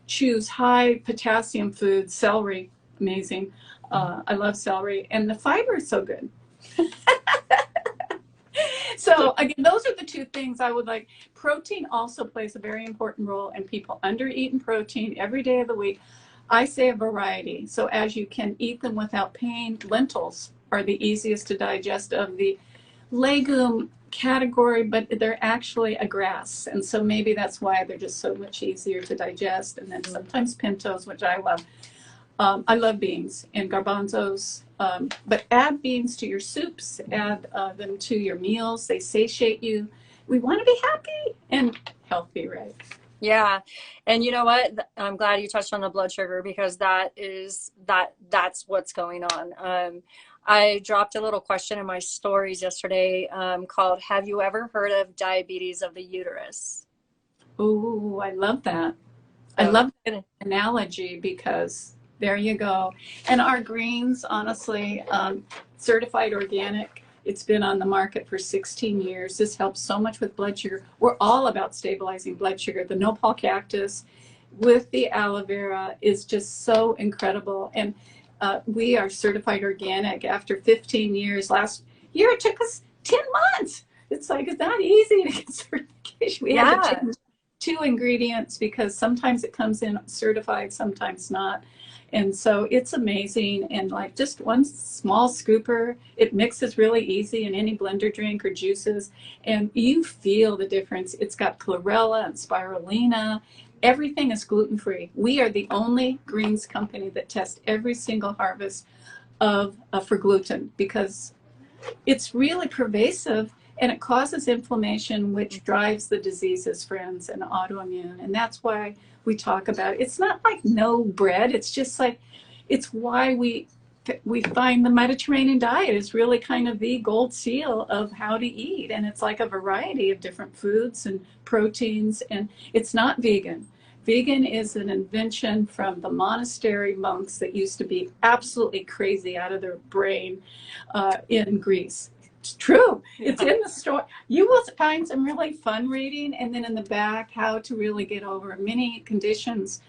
choose high potassium foods. Celery, amazing. I love celery, and the fiber is so good. So again, those are the two things I would like. Protein also plays a very important role, and people undereat in protein every day of the week. I say a variety. So as you can eat them without pain, lentils are the easiest to digest of the legume category, but they're actually a grass. And so maybe that's why they're just so much easier to digest. And then sometimes pintos, which I love. I love beans and garbanzos, but add beans to your soups, add them to your meals. They satiate you. We want to be happy and healthy, right? Yeah. And you know what? I'm glad you touched on the blood sugar, because that's what's going on. I dropped a little question in my stories yesterday, called, have you ever heard of diabetes of the uterus? Ooh, I love that. I So, love that analogy, because there you go. And our greens, honestly, certified organic. It's been on the market for 16 years. This helps so much with blood sugar. We're all about stabilizing blood sugar. The Nopal cactus with the aloe vera is just so incredible. And we are certified organic after 15 years. Last year, it took us 10 months. It's like, it's not easy to get certification. We had to change 2 ingredients because sometimes it comes in certified, sometimes not. And so it's amazing. And like just one small scooper, it mixes really easy in any blender drink or juices. And you feel the difference. It's got chlorella and spirulina. Everything is gluten-free. We are the only greens company that tests every single harvest of for gluten, because it's really pervasive and it causes inflammation, which drives the diseases, friends, and autoimmune. And that's why we talk about it. It's not like no bread. It's just like, it's why we find the Mediterranean diet is really kind of the gold seal of how to eat. And it's like a variety of different foods and proteins. And it's not vegan. Vegan is an invention from the monastery monks that used to be absolutely crazy out of their brain in Greece. It's true. It's in the store. You will find some really fun reading. And then in the back, how to really get over many conditions,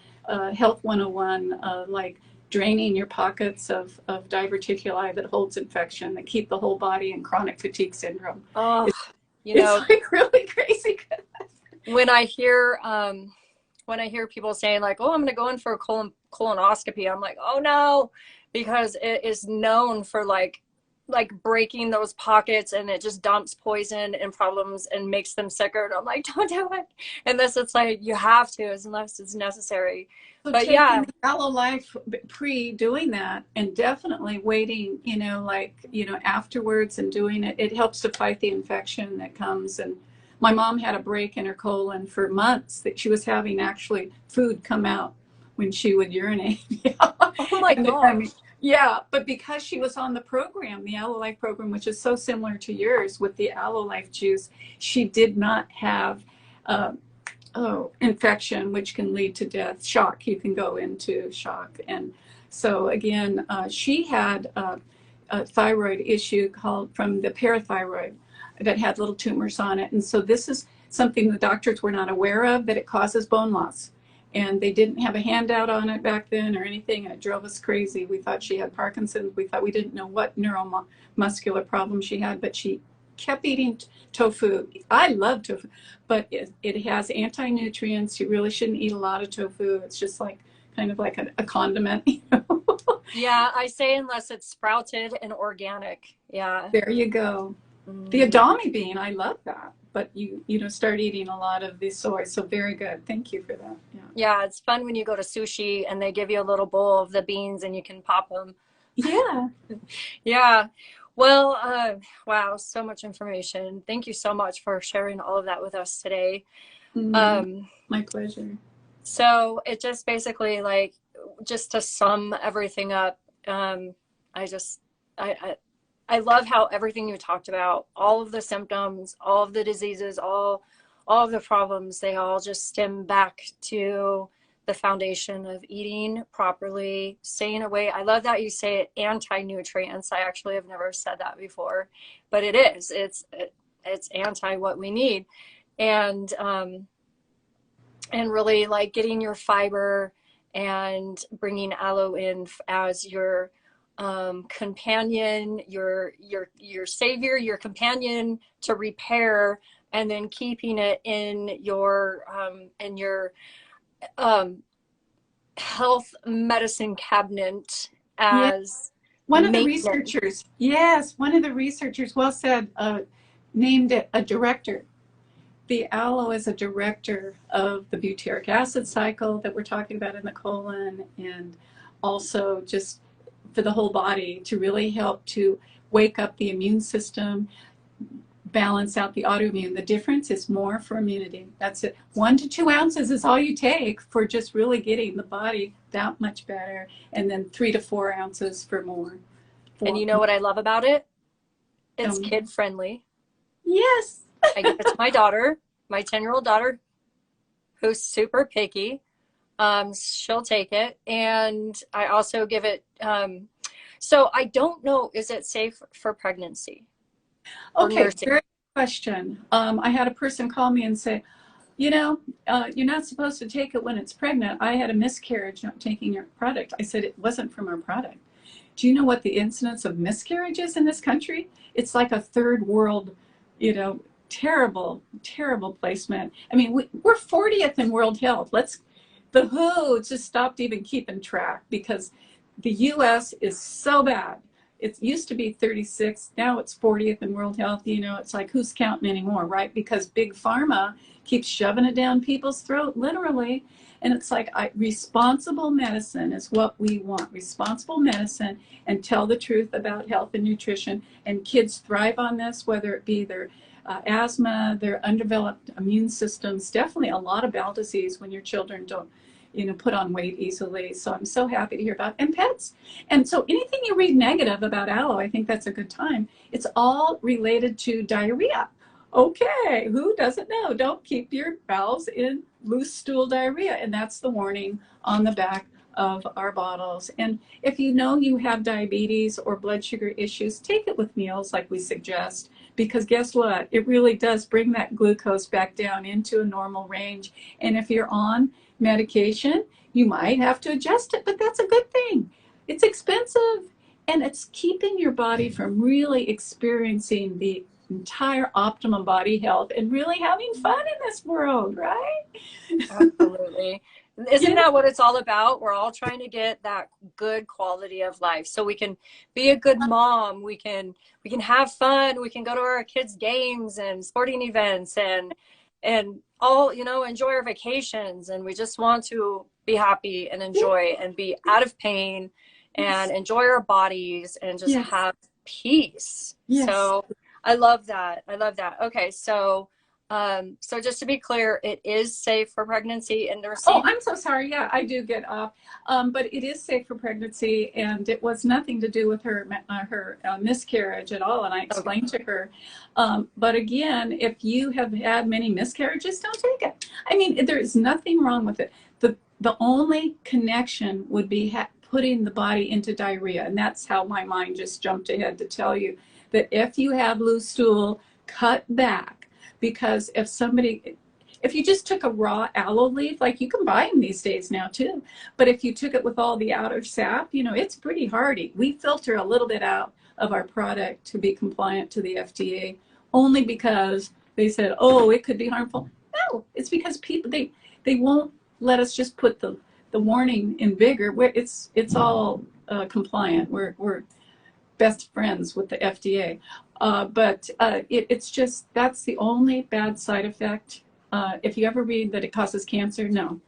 Health 101, like draining your pockets of diverticuli that holds infection, that keep the whole body in chronic fatigue syndrome. oh, It's like really crazy. when I hear people saying like, oh, I'm going to go in for a colonoscopy, I'm like, oh no, because it is known for like breaking those pockets, and it just dumps poison and problems and makes them sicker. And I'm like, don't do it. And this, it's like, you have to, unless it's necessary. So but taking yeah, the Aloe Life pre doing that, and definitely waiting, afterwards and doing it, it helps to fight the infection that comes. And my mom had a break in her colon for months that she was having actually food come out when she would urinate. oh my gosh. Yeah, but because she was on the program, the Aloe Life program, which is so similar to yours with the Aloe Life juice, she did not have infection, which can lead to death, shock. You can go into shock. And so again, she had a thyroid issue called from the parathyroid that had little tumors on it. And so this is something the doctors were not aware of, that it causes bone loss. And they didn't have a handout on it back then or anything, and it drove us crazy. We thought she had Parkinson's. We thought, we didn't know what neuromuscular problem she had, but she kept eating tofu. I love tofu, but it has anti-nutrients. You really shouldn't eat a lot of tofu. It's just like kind of like a condiment. Yeah, I say unless it's sprouted and organic. Yeah. There you go. The Adami bean, I love that. But you start eating a lot of the soy. So very good. Thank you for that. Yeah, it's fun when you go to sushi and they give you a little bowl of the beans and you can pop them. Yeah. Yeah. Well, wow, so much information. Thank you so much for sharing all of that with us today. My pleasure. So it just basically, like, just to sum everything up, I love how everything you talked about, all of the symptoms, all of the diseases, all of the problems, they all just stem back to the foundation of eating properly, staying away. I love that you say it, anti-nutrients. I actually have never said that before, but it is. It's anti what we need. And really like getting your fiber and bringing aloe in as your companion, your savior, your companion to repair, and then keeping it in your health medicine cabinet as one of the researchers. Yes, one of the researchers. Well said. named it a director. The aloe is a director of the butyric acid cycle that we're talking about in the colon, and also just for the whole body to really help to wake up the immune system, balance out the autoimmune. The difference is more for immunity. That's it. 1 to 2 ounces is all you take for just really getting the body that much better, and then 3 to 4 ounces for more. And you know what I love about it? It's kid friendly. Yes. I give it to my daughter, my 10-year-old daughter, who's super picky. She'll take it. And I also give it, so I don't know, is it safe for pregnancy? Okay, very good question. I had a person call me and say, you know, you're not supposed to take it when it's pregnant. I had a miscarriage not taking your product. I said it wasn't from our product. Do you know what the incidence of miscarriage is in this country? It's like a third world, you know, terrible, terrible placement. I mean, we're 40th in world health. The WHO just stopped even keeping track because the US is so bad. It used to be 36, now it's 40th in world health. You know, it's like, who's counting anymore, right? Because big pharma keeps shoving it down people's throat, literally. And it's like, responsible medicine is what we want. Responsible medicine, and tell the truth about health and nutrition. And kids thrive on this, whether it be their asthma, their undeveloped immune systems, definitely a lot of bowel disease when your children don't, you know, put on weight easily. So I'm so happy to hear about, and pets. And so anything you read negative about aloe, I think that's a good time. It's all related to diarrhea. Okay, who doesn't know? Don't keep your bowels in loose stool diarrhea. And that's the warning on the back of our bottles. And if you know you have diabetes or blood sugar issues, take it with meals like we suggest, because guess what? It really does bring that glucose back down into a normal range. And if you're on medication, you might have to adjust it, but that's a good thing. It's expensive, and it's keeping your body from really experiencing the entire optimum body health and really having fun in this world, right? Absolutely. Isn't that what it's all about? We're all trying to get that good quality of life so we can be a good mom. We can have fun. We can go to our kids' games and sporting events and all, you know, enjoy our vacations. And we just want to be happy and enjoy and be out of pain and enjoy our bodies and just have peace. Yes. So I love that. I love that. Okay. So just to be clear, it is safe for pregnancy and nursing. Oh, I'm so sorry. Yeah, I do get off. But it is safe for pregnancy, and it was nothing to do with her miscarriage at all. And I explained to her. But again, if you have had many miscarriages, don't take it. I mean, there is nothing wrong with it. The only connection would be putting the body into diarrhea. And that's how my mind just jumped ahead to tell you that if you have loose stool, cut back. Because if you just took a raw aloe leaf, like you can buy them these days now too, but if you took it with all the outer sap, you know, it's pretty hardy. We filter a little bit out of our product to be compliant to the FDA, only because they said, oh, it could be harmful. No, it's because people, they won't let us just put the warning in bigger. It's all compliant. We're best friends with the FDA. But it's just, that's the only bad side effect. If you ever read that it causes cancer, no,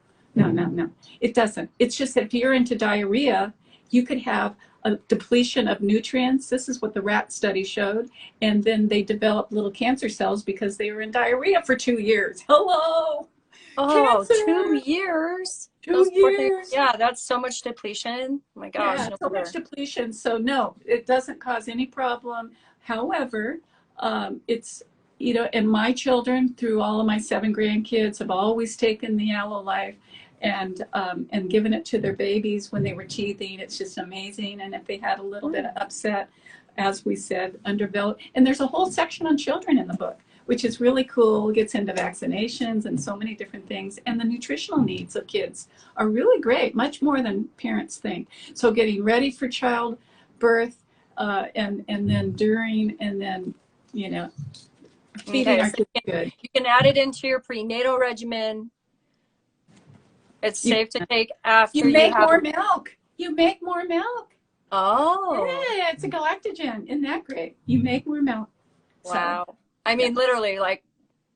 it doesn't. It's just that if you're into diarrhea, you could have a depletion of nutrients. This is what the rat study showed. And then they developed little cancer cells because they were in diarrhea for 2 years. Hello. Oh, cancer. 2 years. 2 years. Yeah, that's so much depletion. Oh my gosh. Yeah, so much depletion. So no, it doesn't cause any problem. However, it's, you know, and my children, through all of my 7 grandkids, have always taken the Aloe Life and given it to their babies when they were teething. It's just amazing. And if they had a little bit of upset, as we said, underdeveloped. And there's a whole section on children in the book, which is really cool. It gets into vaccinations and so many different things. And the nutritional needs of kids are really great, much more than parents think. So getting ready for childbirth, and then during, and then, you know, feeding our kids good. You can add it into your prenatal regimen. It's safe to take after you make more milk. You make more milk. Oh. Yeah, it's a galactogen. Isn't that great? You make more milk. Wow. So. I mean, literally, like,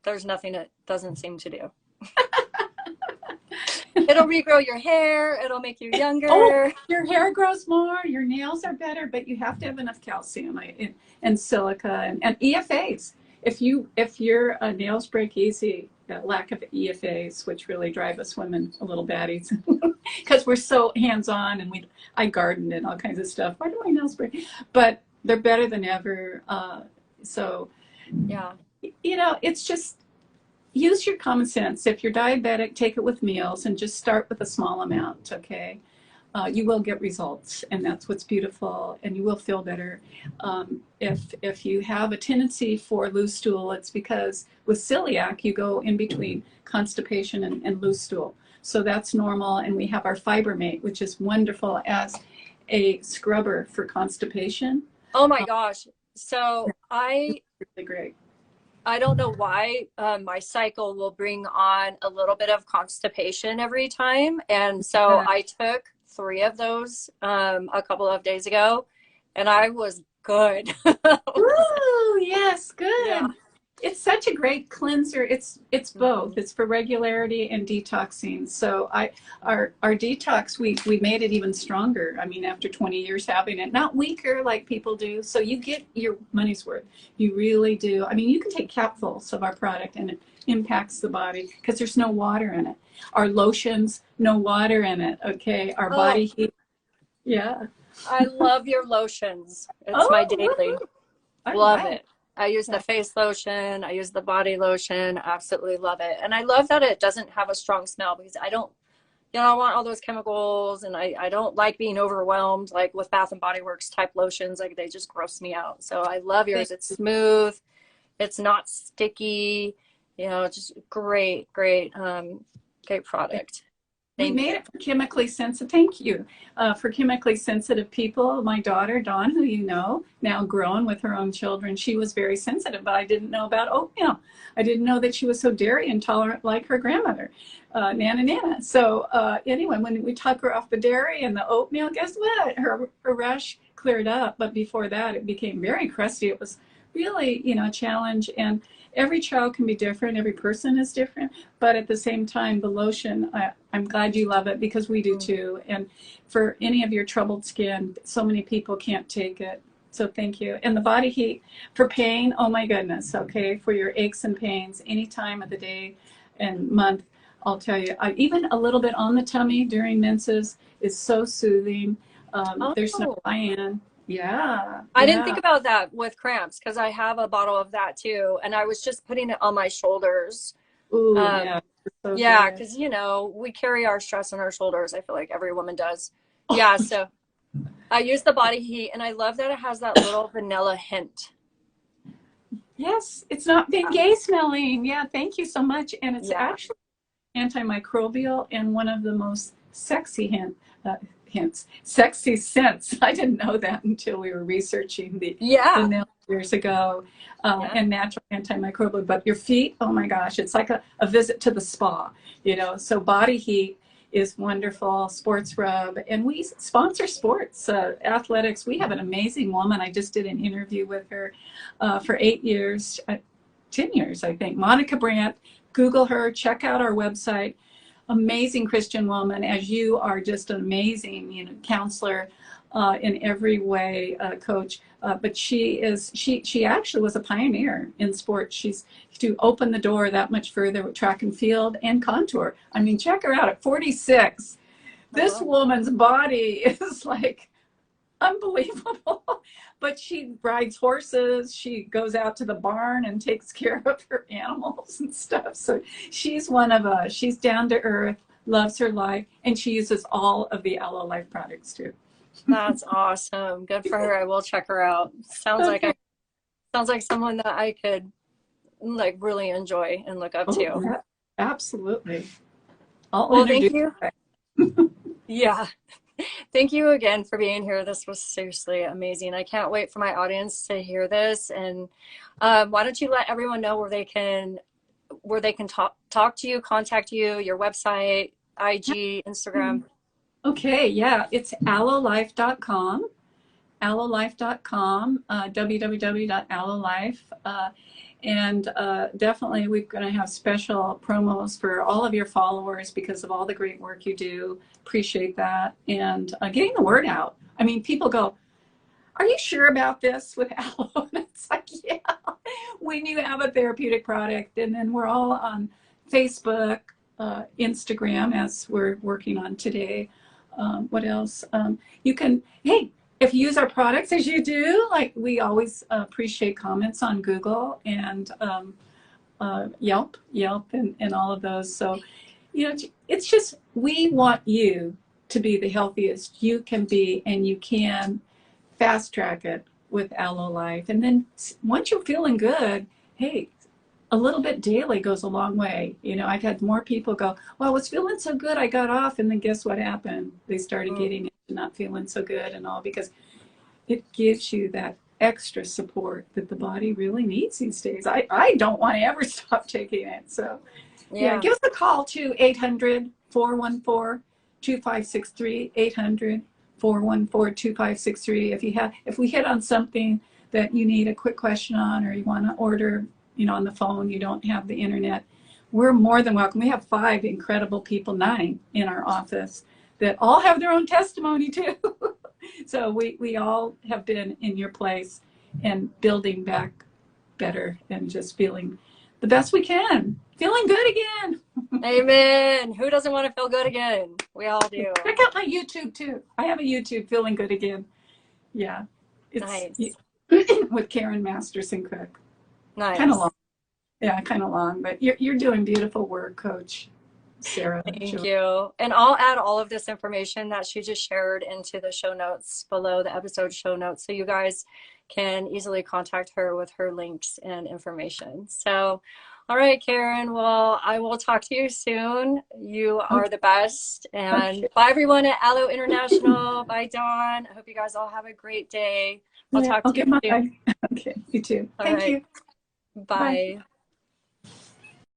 there's nothing it doesn't seem to do. It'll regrow your hair. It'll make you younger. Oh, your hair grows more. Your nails are better, but you have to have enough calcium and silica and EFAs. If your nails break easy, lack of EFAs, which really drive us women a little batties, because we're so hands-on and I garden and all kinds of stuff. Why do my nails break? But they're better than ever. So, yeah, it's just use your common sense. If you're diabetic, take it with meals and just start with a small amount, okay? You will get results, and that's what's beautiful, and you will feel better. If you have a tendency for loose stool, it's because with celiac, you go in between constipation and loose stool. So that's normal, and we have our Fibermate, which is wonderful as a scrubber for constipation. Oh my gosh. So really great. I don't know why my cycle will bring on a little bit of constipation every time. And so I took 3 of those a couple of days ago, and I was good. Ooh, yes, good. Yeah. It's such a great cleanser. It's both. It's for regularity and detoxing. So our detox, we made it even stronger. I mean, after 20 years having it, not weaker like people do. So you get your money's worth. You really do. I mean, you can take capfuls of our product and it impacts the body because there's no water in it. Our lotions, no water in it. Okay. Our body heat. Yeah. I love your lotions. It's my daily. Love it. I use the face lotion. I use the body lotion. Absolutely love it. And I love that it doesn't have a strong smell because I don't, I want all those chemicals, and I don't like being overwhelmed like with Bath and Body Works type lotions. Like, they just gross me out. So I love yours. It's smooth. It's not sticky. Just great product. We made it for chemically sensitive. Thank you. For chemically sensitive people. My daughter, Dawn, who you know, now grown with her own children, she was very sensitive, but I didn't know about oatmeal. I didn't know that she was so dairy intolerant like her grandmother, Nana. So anyway, when we took her off the dairy and the oatmeal, guess what? Her rash cleared up. But before that, it became very crusty. It was really, a challenge. And every child can be different. Every person is different. But at the same time, the lotion, I'm glad you love it because we do too. And for any of your troubled skin, so many people can't take it. So thank you. And the body heat for pain, oh my goodness, okay, for your aches and pains, any time of the day and month, I'll tell you, even a little bit on the tummy during menses is so soothing. There's no cyan. Yeah. I didn't think about that with cramps because I have a bottle of that too. And I was just putting it on my shoulders. Ooh, so because, we carry our stress on our shoulders. I feel like every woman does. Yeah. So I use the body heat, and I love that it has that little vanilla hint. Yes. It's not Bengay smelling. Yeah. Thank you so much. And it's actually antimicrobial and one of the most sexy sexy scents. I didn't know that until we were researching the nail years ago, and natural antimicrobial. But your feet, oh my gosh, it's like a visit to the spa, So body heat is wonderful. Sports rub, and we sponsor sports, athletics. We have an amazing woman. I just did an interview with her for 8 years, 10 years, I think. Monica Brandt. Google her. Check out our website. Amazing Christian woman, as you are just an amazing, counselor in every way, coach. But she actually was a pioneer in sports. She's to open the door that much further with track and field and contour. I mean, check her out at 46. This woman's body is like unbelievable. But she rides horses. She goes out to the barn and takes care of her animals and stuff. So she's one of us. She's down to earth, loves her life, and she uses all of the Aloe Life products too. That's awesome. Good for her. I will check her out. Sounds like someone that I could really enjoy and look up to. Yeah, absolutely. Thank you. Yeah. Thank you again for being here. This was seriously amazing. I can't wait for my audience to hear this. And why don't you let everyone know where they can talk to you, contact you, your website, IG, Instagram. Okay, yeah, it's aloelife.com. aloelife.com, www.aloelife. And definitely we're going to have special promos for all of your followers because of all the great work you do. Appreciate that. And getting the word out. I mean, people go, are you sure about this with aloe? And it's like, yeah, when you have a therapeutic product. And then we're all on Facebook, Instagram, as we're working on today. What else? You can, hey, if you use our products as you do, like we always appreciate comments on Google and Yelp, and all of those. So, you know, it's just, we want you to be the healthiest you can be, and you can fast track it with Aloe Life. And then once you're feeling good, hey, a little bit daily goes a long way. You know, I've had more people go, well, I was feeling so good, I got off, and then guess what happened? They started getting not feeling so good and all, because it gives you that extra support that the body really needs these days. I don't want to ever stop taking it. So yeah, give us a call to 800-414-2563, 800-414-2563. If we hit on something that you need a quick question on, or you want to order, you know, on the phone, you don't have the internet, we're more than welcome. We have 5 incredible people, 9 in our office, that all have their own testimony too. So we all have been in your place and building back better and just feeling the best we can. Feeling good again. Amen. Who doesn't want to feel good again? We all do. Check out my YouTube too. I have a YouTube, Feeling Good Again. Yeah. It's nice. With Karen Masterson Cook. Nice. Kind of long. Yeah, kind of long, but you're doing beautiful work, Coach Sarah. Thank you. And I'll add all of this information that she just shared into the show notes below, the episode show notes, so you guys can easily contact her with her links and information. So, all right, Karen, well, I will talk to you soon. You are the best. And bye, everyone at Aloe International. Bye, Dawn. I hope you guys all have a great day. I'll talk to you soon. Okay, you too. All Thank right. you. Bye.